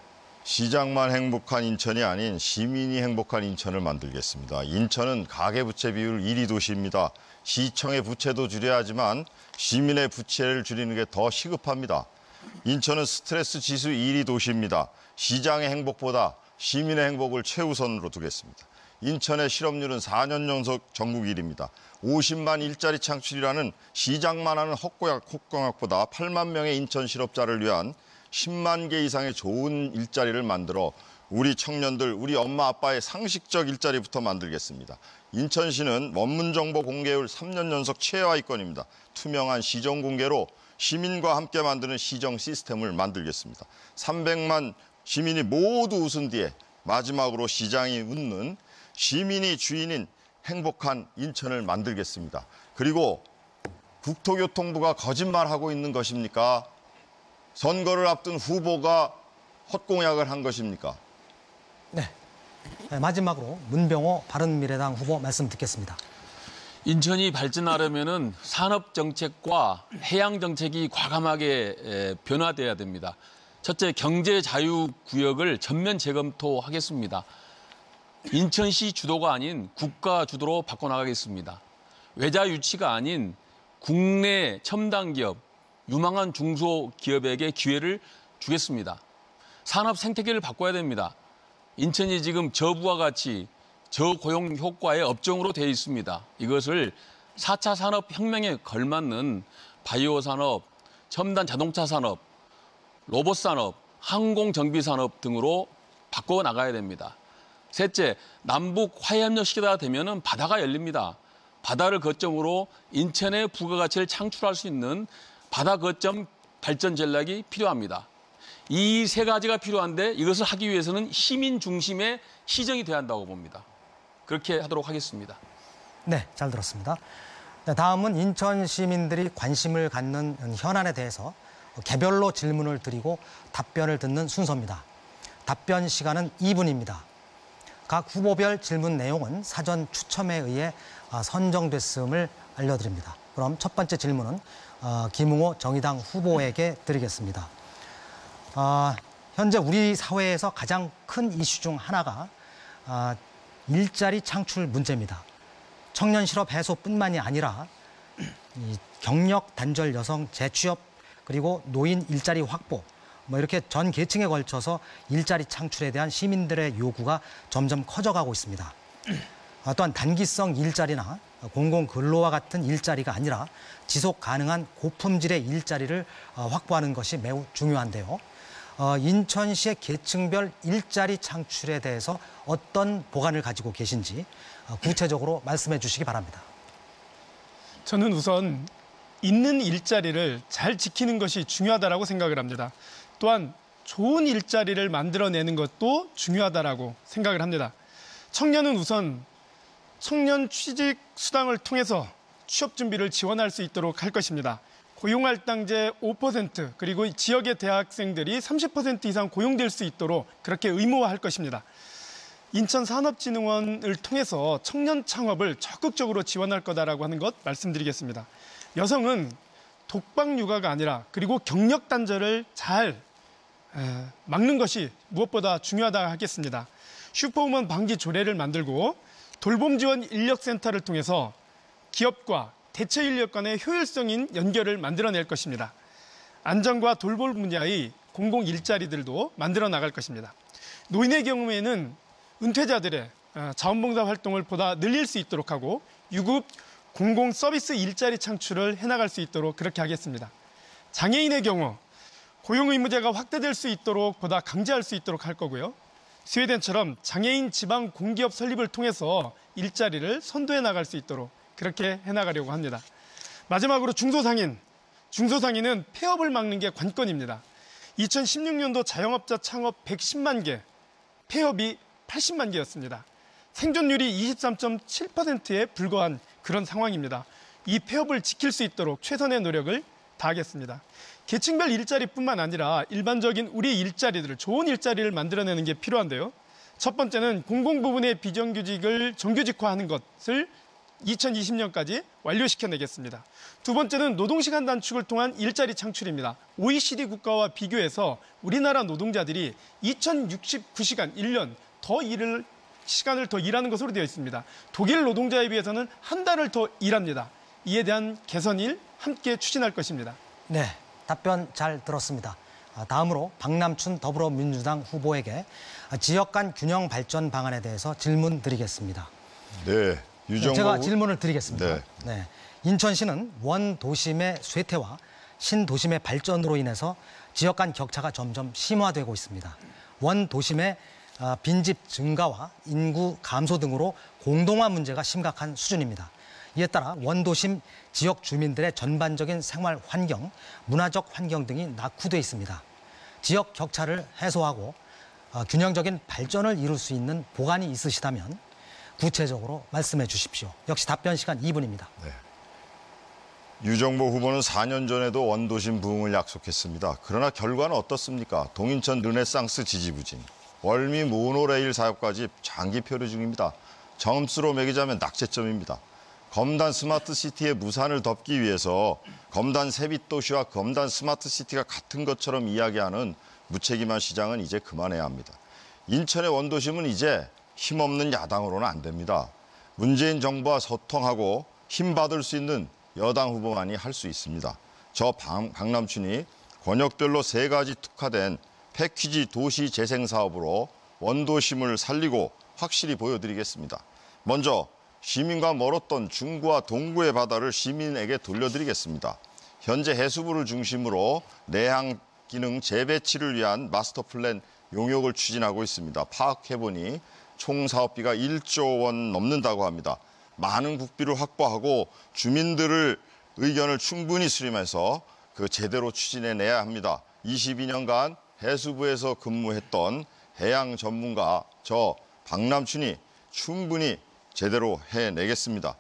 시장만 행복한 인천이 아닌 시민이 행복한 인천을 만들겠습니다. 인천은 가계부채 비율 1위 도시입니다. 시청의 부채도 줄여야 하지만 시민의 부채를 줄이는 게 더 시급합니다. 인천은 스트레스 지수 1위 도시입니다. 시장의 행복보다 시민의 행복을 최우선으로 두겠습니다. 인천의 실업률은 4년 연속 전국 1위입니다. 50만 일자리 창출이라는 시장만 하는 헛공약보다 8만 명의 인천 실업자를 위한 10만 개 이상의 좋은 일자리를 만들어 우리 청년들, 우리 엄마 아빠의 상식적 일자리부터 만들겠습니다. 인천시는 원문정보 공개율 3년 연속 최하위권입니다. 투명한 시정 공개로 시민과 함께 만드는 시정 시스템을 만들겠습니다. 300만 시민이 모두 웃은 뒤에 마지막으로 시장이 웃는 시민이 주인인 행복한 인천을 만들겠습니다. 그리고 국토교통부가 거짓말하고 있는 것입니까? 선거를 앞둔 후보가 헛공약을 한 것입니까? 네. 마지막으로 문병호 바른미래당 후보 말씀 듣겠습니다. 인천이 발전하려면은 산업 정책과 해양 정책이 과감하게 변화돼야 됩니다. 첫째, 경제 자유 구역을 전면 재검토하겠습니다. 인천시 주도가 아닌 국가 주도로 바꿔나가겠습니다. 외자 유치가 아닌 국내 첨단 기업, 유망한 중소기업에게 기회를 주겠습니다. 산업 생태계를 바꿔야 됩니다. 인천이 지금 저부와 같이 저고용 효과의 업종으로 되어 있습니다. 이것을 4차 산업혁명에 걸맞는 바이오 산업, 첨단 자동차 산업, 로봇 산업, 항공정비 산업 등으로 바꿔 나가야 됩니다. 셋째, 남북 화해협력 시기가 되면은 바다가 열립니다. 바다를 거점으로 인천의 부가가치를 창출할 수 있는 바다 거점 발전 전략이 필요합니다. 이 세 가지가 필요한데 이것을 하기 위해서는 시민 중심의 시정이 돼야 한다고 봅니다. 그렇게 하도록 하겠습니다. 네, 잘 들었습니다. 네, 다음은 인천 시민들이 관심을 갖는 현안에 대해서 개별로 질문을 드리고 답변을 듣는 순서입니다. 답변 시간은 2분입니다. 각 후보별 질문 내용은 사전 추첨에 의해 선정됐음을 알려드립니다. 그럼 첫 번째 질문은 김웅호 정의당 후보에게 드리겠습니다. 현재 우리 사회에서 가장 큰 이슈 중 하나가 일자리 창출 문제입니다. 청년 실업 해소뿐만이 아니라 이 경력 단절 여성 재취업 그리고 노인 일자리 확보 이렇게 전 계층에 걸쳐서 일자리 창출에 대한 시민들의 요구가 점점 커져가고 있습니다. 또한 단기성 일자리나 공공근로와 같은 일자리가 아니라 지속 가능한 고품질의 일자리를 확보하는 것이 매우 중요한데요. 인천시의 계층별 일자리 창출에 대해서 어떤 보관을 가지고 계신지 구체적으로 말씀해 주시기 바랍니다. 저는 우선 있는 일자리를 잘 지키는 것이 중요하다고 생각을 합니다. 또한 좋은 일자리를 만들어내는 것도 중요하다고 생각을 합니다. 청년은 우선 청년 취직 수당을 통해서 취업 준비를 지원할 수 있도록 할 것입니다. 고용할당제 5% 그리고 지역의 대학생들이 30% 이상 고용될 수 있도록 그렇게 의무화할 것입니다. 인천산업진흥원을 통해서 청년 창업을 적극적으로 지원할 거다라고 하는 것 말씀드리겠습니다. 여성은 독박 육아가 아니라 그리고 경력 단절을 잘 막는 것이 무엇보다 중요하다 하겠습니다. 슈퍼우먼 방지 조례를 만들고 돌봄 지원 인력센터를 통해서 기업과 대체 인력 간의 효율성인 연결을 만들어낼 것입니다. 안전과 돌봄 분야의 공공 일자리들도 만들어 나갈 것입니다. 노인의 경우에는 은퇴자들의 자원봉사 활동을 보다 늘릴 수 있도록 하고 유급 공공 서비스 일자리 창출을 해나갈 수 있도록 그렇게 하겠습니다. 장애인의 경우 고용 의무제가 확대될 수 있도록 보다 강제할 수 있도록 할 거고요. 스웨덴처럼 장애인 지방 공기업 설립을 통해서 일자리를 선도해 나갈 수 있도록 그렇게 해나가려고 합니다. 마지막으로 중소상인. 중소상인은 폐업을 막는 게 관건입니다. 2016년도 자영업자 창업 110만 개, 폐업이 80만 개였습니다. 생존율이 23.7%에 불과한 그런 상황입니다. 이 폐업을 지킬 수 있도록 최선의 노력을 다하겠습니다. 계층별 일자리뿐만 아니라 일반적인 우리 일자리들을 좋은 일자리를 만들어내는 게 필요한데요. 첫 번째는 공공부문의 비정규직을 정규직화하는 것을 2020년까지 완료시켜내겠습니다. 두 번째는 노동시간 단축을 통한 일자리 창출입니다. OECD 국가와 비교해서 우리나라 노동자들이 2069시간, 1년 시간을 더 일하는 것으로 되어 있습니다. 독일 노동자에 비해서는 한 달을 더 일합니다. 이에 대한 개선일 함께 추진할 것입니다. 네, 답변 잘 들었습니다. 다음으로 박남춘 더불어민주당 후보에게 지역 간 균형 발전 방안에 대해서 질문 드리겠습니다. 네, 제가 질문을 드리겠습니다. 네. 네. 인천시는 원도심의 쇠퇴와 신도심의 발전으로 인해서 지역 간 격차가 점점 심화되고 있습니다. 원도심의 빈집 증가와 인구 감소 등으로 공동화 문제가 심각한 수준입니다. 이에 따라 원도심 지역 주민들의 전반적인 생활 환경, 문화적 환경 등이 낙후돼 있습니다. 지역 격차를 해소하고 균형적인 발전을 이룰 수 있는 보관이 있으시다면 구체적으로 말씀해 주십시오. 역시 답변 시간 2분입니다. 네. 유정보 후보는 4년 전에도 원도심 부흥을 약속했습니다. 그러나 결과는 어떻습니까? 동인천 르네상스 지지부진, 월미 모노레일 사업까지 장기 표류 중입니다. 점수로 매기자면 낙제점입니다. 검단 스마트시티의 무산을 덮기 위해서 검단 세빛도시와 검단 스마트시티가 같은 것처럼 이야기하는 무책임한 시장은 이제 그만해야 합니다. 인천의 원도심은 이제 힘없는 야당으로는 안 됩니다. 문재인 정부와 소통하고 힘받을 수 있는 여당 후보만이 할 수 있습니다. 저 박남춘이 권역별로 3가지 특화된 패키지 도시 재생 사업으로 원도심을 살리고 확실히 보여드리겠습니다. 먼저 시민과 멀었던 중구와 동구의 바다를 시민에게 돌려드리겠습니다. 현재 해수부를 중심으로 내항 기능 재배치를 위한 마스터 플랜 용역을 추진하고 있습니다. 파악해보니 총 사업비가 1조 원 넘는다고 합니다. 많은 국비를 확보하고 주민들의 의견을 충분히 수렴해서 제대로 추진해내야 합니다. 22년간 해수부에서 근무했던 해양 전문가 저 박남춘이 충분히 제대로 해내겠습니다.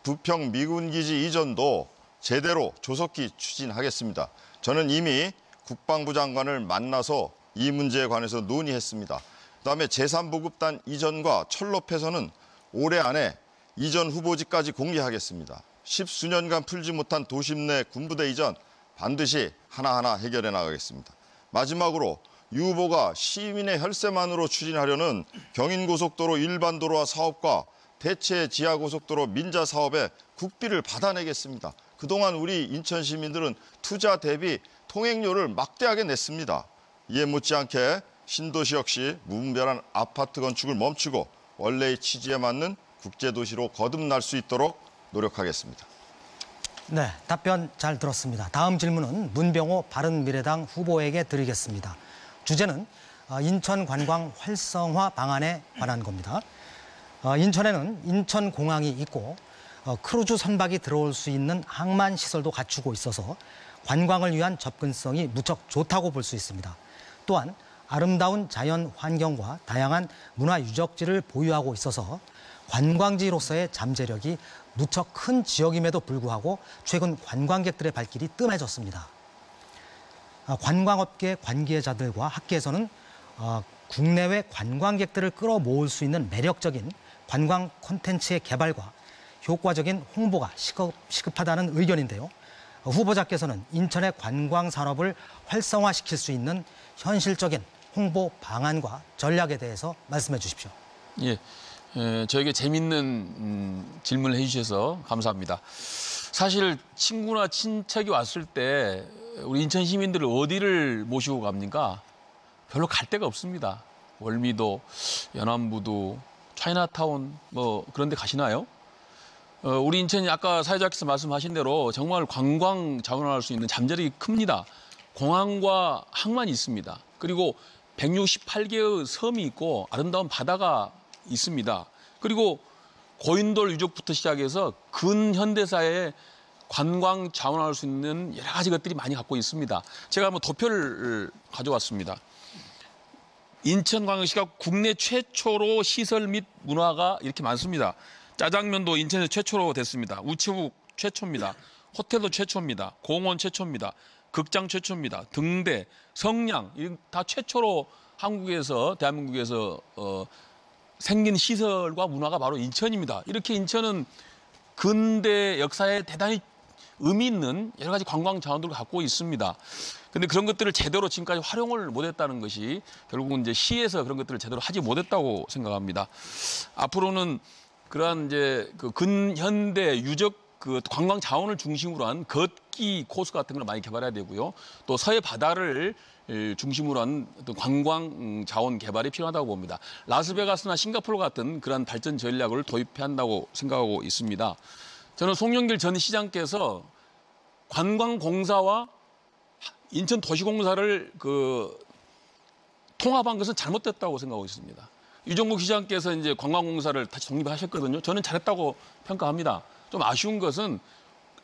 부평 미군기지 이전도 제대로 조속히 추진하겠습니다. 저는 이미 국방부 장관을 만나서 이 문제에 관해서 논의했습니다. 그다음에 제3보급단 이전과 철로 폐선은 올해 안에 이전 후보지까지 공개하겠습니다. 10수년간 풀지 못한 도심 내 군부대 이전 반드시 하나하나 해결해 나가겠습니다. 마지막으로 유 후보가 시민의 혈세만으로 추진하려는 경인고속도로 일반도로와 사업과 대체 지하고속도로 민자 사업에 국비를 받아내겠습니다. 그동안 우리 인천 시민들은 투자 대비 통행료를 막대하게 냈습니다. 이에 못지않게 신도시 역시 무분별한 아파트 건축을 멈추고 원래의 취지에 맞는 국제도시로 거듭날 수 있도록 노력하겠습니다. 네, 답변 잘 들었습니다. 다음 질문은 문병호 바른미래당 후보에게 드리겠습니다. 주제는 인천 관광 활성화 방안에 관한 겁니다. 인천에는 인천공항이 있고 크루즈 선박이 들어올 수 있는 항만 시설도 갖추고 있어서 관광을 위한 접근성이 무척 좋다고 볼 수 있습니다. 또한 아름다운 자연 환경과 다양한 문화 유적지를 보유하고 있어서 관광지로서의 잠재력이 무척 큰 지역임에도 불구하고 최근 관광객들의 발길이 뜸해졌습니다. 관광업계 관계자들과 학계에서는 국내외 관광객들을 끌어모을 수 있는 매력적인 관광 콘텐츠의 개발과 효과적인 홍보가 시급하다는 의견인데요. 후보자께서는 인천의 관광 산업을 활성화시킬 수 있는 현실적인 홍보 방안과 전략에 대해서 말씀해 주십시오. 예, 저에게 재밌는 질문을 해주셔서 감사합니다. 사실 친구나 친척이 왔을 때 우리 인천 시민들을 어디를 모시고 갑니까? 별로 갈 데가 없습니다. 월미도, 연안부두, 차이나타운 뭐 그런 데 가시나요? 우리 인천이 아까 사회자께서 말씀하신 대로 정말 관광 자원화할 수 있는 잠재력이 큽니다. 공항과 항만이 있습니다. 그리고 168개의 섬이 있고 아름다운 바다가 있습니다. 그리고 고인돌 유적부터 시작해서 근현대사에 관광 자원화할 수 있는 여러 가지 것들이 많이 갖고 있습니다. 제가 한번 도표를 가져왔습니다. 인천광역시가 국내 최초로 시설 및 문화가 이렇게 많습니다. 짜장면도 인천에서 최초로 됐습니다. 우체국 최초입니다. 호텔도 최초입니다. 공원 최초입니다. 극장 최초입니다. 등대, 성냥 다 최초로 한국에서 대한민국에서 생긴 시설과 문화가 바로 인천입니다. 이렇게 인천은 근대 역사에 대단히 의미 있는 여러 가지 관광 자원들을 갖고 있습니다. 근데 그런 것들을 제대로 지금까지 활용을 못했다는 것이 결국은 이제 시에서 그런 것들을 제대로 하지 못했다고 생각합니다. 앞으로는 그러한 이제 그 근현대 유적 그 관광 자원을 중심으로 한 걷기 코스 같은 걸 많이 개발해야 되고요. 또 서해 바다를 중심으로 한 어떤 관광 자원 개발이 필요하다고 봅니다. 라스베가스나 싱가포르 같은 그러한 발전 전략을 도입해야 한다고 생각하고 있습니다. 저는 송영길 전 시장께서 관광공사와 인천도시공사를 통합한 것은 잘못됐다고 생각하고 있습니다. 유정국 시장께서 이제 관광공사를 다시 독립하셨거든요. 저는 잘했다고 평가합니다. 좀 아쉬운 것은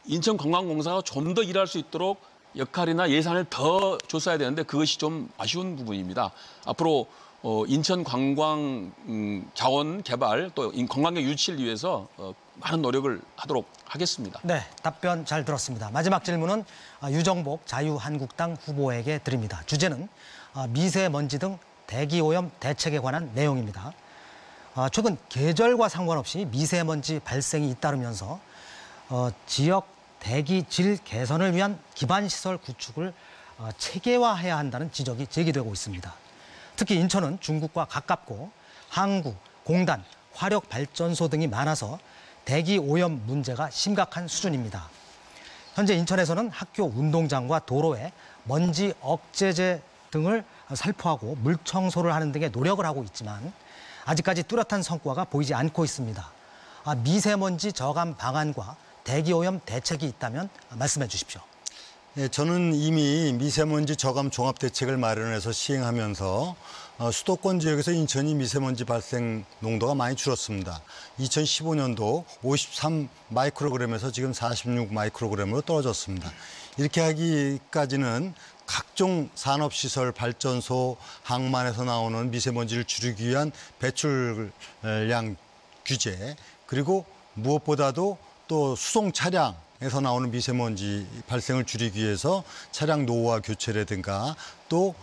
인천관광공사가 좀 더 일할 수 있도록 역할이나 예산을 더 줬어야 되는데 그것이 좀 아쉬운 부분입니다. 앞으로 인천 관광 자원 개발 또 관광객 유치를 위해서 많은 노력을 하도록 하겠습니다. 네, 답변 잘 들었습니다. 마지막 질문은 유정복 자유한국당 후보에게 드립니다. 주제는 미세먼지 등 대기오염 대책에 관한 내용입니다. 최근 계절과 상관없이 미세먼지 발생이 잇따르면서 지역 대기질 개선을 위한 기반시설 구축을 체계화해야 한다는 지적이 제기되고 있습니다. 특히 인천은 중국과 가깝고 항구, 공단, 화력발전소 등이 많아서 대기오염 문제가 심각한 수준입니다. 현재 인천에서는 학교 운동장과 도로에 먼지 억제제 등을 살포하고 물 청소를 하는 등의 노력을 하고 있지만 아직까지 뚜렷한 성과가 보이지 않고 있습니다. 미세먼지 저감 방안과 대기오염 대책이 있다면 말씀해 주십시오. 네, 저는 이미 미세먼지 저감 종합대책을 마련해서 시행하면서 수도권 지역에서 인천이 미세먼지 발생 농도가 많이 줄었습니다. 2015년도 53 마이크로그램에서 지금 46 마이크로그램으로 떨어졌습니다. 이렇게 하기까지는 각종 산업시설, 발전소, 항만에서 나오는 미세먼지를 줄이기 위한 배출량 규제, 그리고 무엇보다도 또 수송 차량에서 나오는 미세먼지 발생을 줄이기 위해서 차량 노후화 교체라든가 또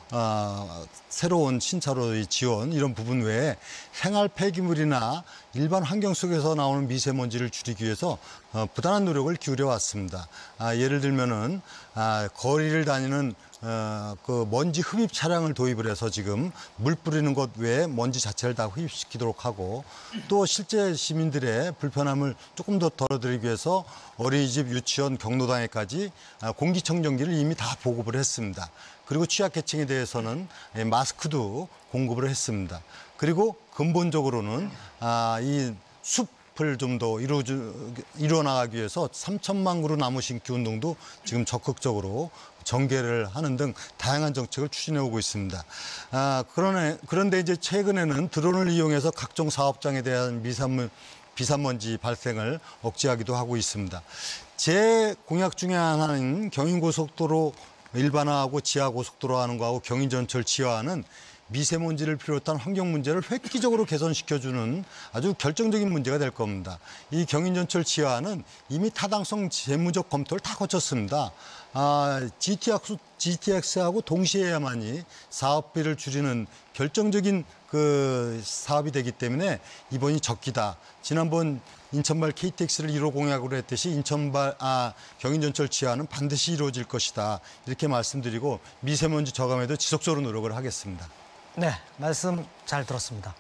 새로운 신차로의 지원 이런 부분 외에 생활 폐기물이나 일반 환경 속에서 나오는 미세먼지를 줄이기 위해서 부단한 노력을 기울여 왔습니다. 예를 들면은 거리를 다니는 그 먼지 흡입 차량을 도입을 해서 지금 물 뿌리는 것 외에 먼지 자체를 다 흡입시키도록 하고 또 실제 시민들의 불편함을 조금 더 덜어드리기 위해서 어린이집, 유치원, 경로당에까지 공기청정기를 이미 다 보급을 했습니다. 그리고 취약계층에 대해서는 마스크도 공급을 했습니다. 그리고 근본적으로는 이 숲을 좀 더 이루어나가기 위해서 3천만 그루 나무 심기 운동도 지금 적극적으로 전개를 하는 등 다양한 정책을 추진해 오고 있습니다. 그런데 이제 최근에는 드론을 이용해서 각종 사업장에 대한 비산먼지 발생을 억제하기도 하고 있습니다. 제 공약 중에 하나는 경인고속도로 일반화하고 지하고속도로 하는 거하고 경인전철 지하화는 미세먼지를 비롯한 환경 문제를 획기적으로 개선시켜주는 아주 결정적인 문제가 될 겁니다. 이 경인전철 지하화는 이미 타당성 재무적 검토를 다 거쳤습니다. GTX하고 동시에 해야만이 사업비를 줄이는 결정적인 그 사업이 되기 때문에 이번이 적기다. 지난번 인천발 KTX를 1호 공약으로 했듯이 경인전철 지하화는 반드시 이루어질 것이다. 이렇게 말씀드리고 미세먼지 저감에도 지속적으로 노력을 하겠습니다. 네, 말씀 잘 들었습니다.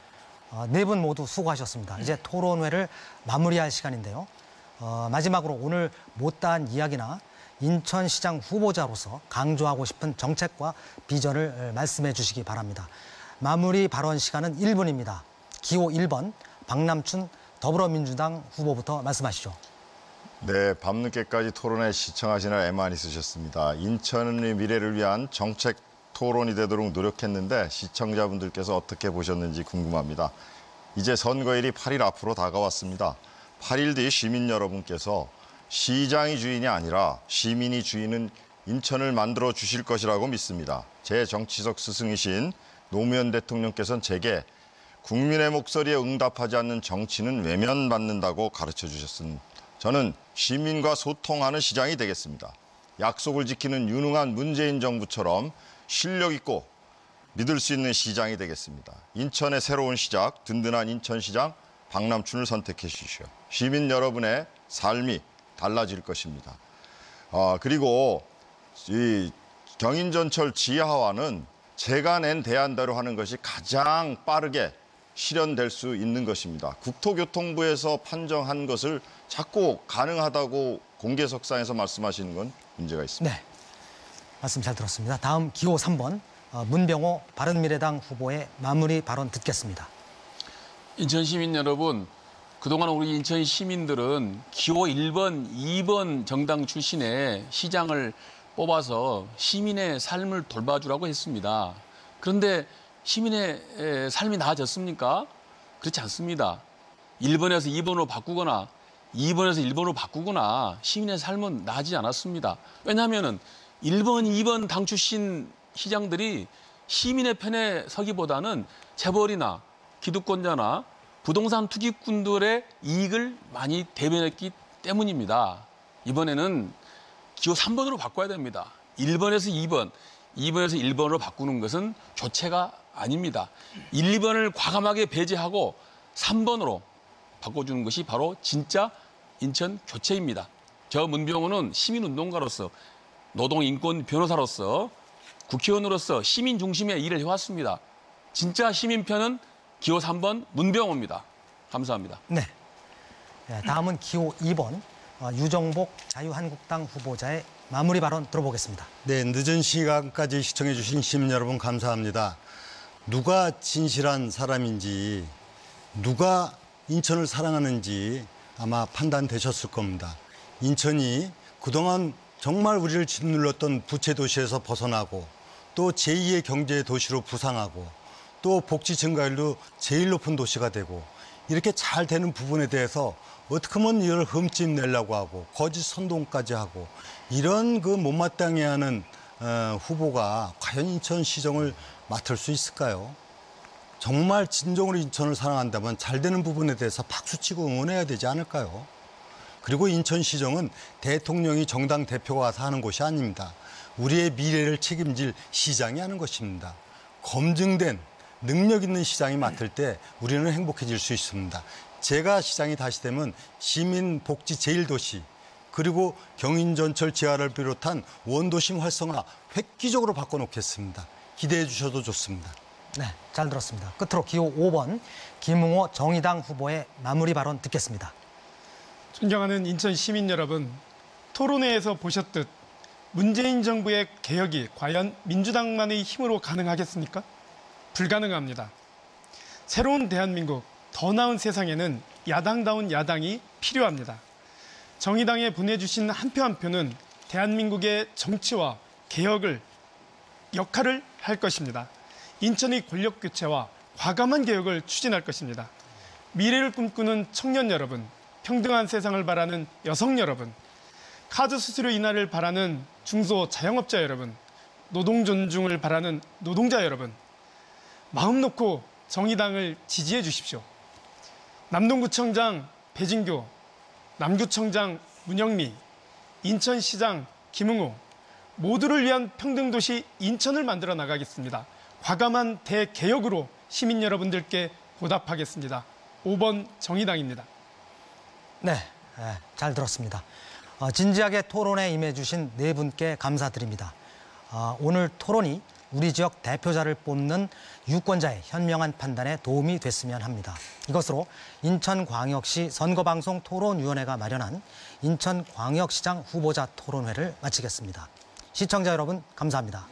네 분 모두 수고하셨습니다. 이제 토론회를 마무리할 시간인데요. 마지막으로 오늘 못다한 이야기나 인천시장 후보자로서 강조하고 싶은 정책과 비전을 말씀해 주시기 바랍니다. 마무리 발언 시간은 1분입니다. 기호 1번 박남춘 더불어민주당 후보부터 말씀하시죠. 네, 밤늦게까지 토론회 시청하시느라 애 많이 쓰셨습니다. 인천의 미래를 위한 정책 토론이 되도록 노력했는데 시청자분들께서 어떻게 보셨는지 궁금합니다. 이제 선거일이 8일 앞으로 다가왔습니다. 8일 뒤 시민 여러분께서 시장이 주인이 아니라 시민이 주인은 인천을 만들어 주실 것이라고 믿습니다. 제 정치적 스승이신 노무현 대통령께서는 제게 국민의 목소리에 응답하지 않는 정치는 외면받는다고 가르쳐 주셨습니다. 저는 시민과 소통하는 시장이 되겠습니다. 약속을 지키는 유능한 문재인 정부처럼 실력 있고 믿을 수 있는 시장이 되겠습니다. 인천의 새로운 시작, 든든한 인천시장 박남춘을 선택해 주십시오. 시민 여러분의 삶이 달라질 것입니다. 그리고 이 경인전철 지하화는 제가 낸 대안대로 하는 것이 가장 빠르게 실현될 수 있는 것입니다. 국토교통부에서 판정한 것을 자꾸 가능하다고 공개석상에서 말씀하시는 건 문제가 있습니다. 네, 말씀 잘 들었습니다. 다음 기호 3번 문병호 바른미래당 후보의 마무리 발언 듣겠습니다. 인천 시민 여러분, 그동안 우리 인천 시민들은 기호 1번, 2번 정당 출신의 시장을 뽑아서 시민의 삶을 돌봐주라고 했습니다. 그런데 시민의 삶이 나아졌습니까? 그렇지 않습니다. 1번에서 2번으로 바꾸거나 2번에서 1번으로 바꾸거나 시민의 삶은 나아지지 않았습니다. 왜냐하면 1번, 2번 당 출신 시장들이 시민의 편에 서기보다는 재벌이나 기득권자나 부동산 투기꾼들의 이익을 많이 대변했기 때문입니다. 이번에는 기호 3번으로 바꿔야 됩니다. 1번에서 2번, 2번에서 1번으로 바꾸는 것은 교체가 아닙니다. 1, 2번을 과감하게 배제하고 3번으로 바꿔주는 것이 바로 진짜 인천 교체입니다. 저 문병호는 시민운동가로서 노동인권 변호사로서 국회의원으로서 시민 중심의 일을 해왔습니다. 진짜 시민 편은 기호 3번 문병호입니다. 감사합니다. 네. 다음은 기호 2번 유정복 자유한국당 후보자의 마무리 발언 들어보겠습니다. 네, 늦은 시간까지 시청해 주신 시민 여러분 감사합니다. 누가 진실한 사람인지, 누가 인천을 사랑하는지 아마 판단되셨을 겁니다. 인천이 그동안 정말 우리를 짓눌렀던 부채 도시에서 벗어나고 또 제2의 경제 도시로 부상하고 또 복지 증가율도 제일 높은 도시가 되고 이렇게 잘 되는 부분에 대해서 어떻게 하면 이걸 흠집 내려고 하고 거짓 선동까지 하고 이런 그 못마땅해 하는 후보가 과연 인천시정을 맡을 수 있을까요? 정말 진정으로 인천을 사랑한다면 잘 되는 부분에 대해서 박수치고 응원해야 되지 않을까요? 그리고 인천시정은 대통령이 정당 대표가 와서 하는 것이 아닙니다. 우리의 미래를 책임질 시장이 하는 것입니다. 검증된 능력 있는 시장이 맡을 때 우리는 행복해질 수 있습니다. 제가 시장이 다시 되면 시민복지 제1도시 그리고 경인전철 재활을 비롯한 원도심 활성화 획기적으로 바꿔놓겠습니다. 기대해 주셔도 좋습니다. 네, 잘 들었습니다. 끝으로 기호 5번 김웅호 정의당 후보의 마무리 발언 듣겠습니다. 존경하는 인천 시민 여러분, 토론회에서 보셨듯 문재인 정부의 개혁이 과연 민주당만의 힘으로 가능하겠습니까? 불가능합니다. 새로운 대한민국, 더 나은 세상에는 야당다운 야당이 필요합니다. 정의당에 보내주신 한 표 한 표는 대한민국의 정치와 개혁을 역할을 할 것입니다. 인천의 권력 교체와 과감한 개혁을 추진할 것입니다. 미래를 꿈꾸는 청년 여러분, 평등한 세상을 바라는 여성 여러분, 카드 수수료 인하를 바라는 중소 자영업자 여러분, 노동 존중을 바라는 노동자 여러분, 마음 놓고 정의당을 지지해 주십시오. 남동구청장 배진교, 남구청장 문영미, 인천시장 김웅호, 모두를 위한 평등도시 인천을 만들어 나가겠습니다. 과감한 대개혁으로 시민 여러분들께 보답하겠습니다. 5번 정의당입니다. 네, 잘 들었습니다. 진지하게 토론에 임해주신 네 분께 감사드립니다. 오늘 토론이 우리 지역 대표자를 뽑는 유권자의 현명한 판단에 도움이 됐으면 합니다. 이것으로 인천광역시 선거방송 토론위원회가 마련한 인천광역시장 후보자 토론회를 마치겠습니다. 시청자 여러분 감사합니다.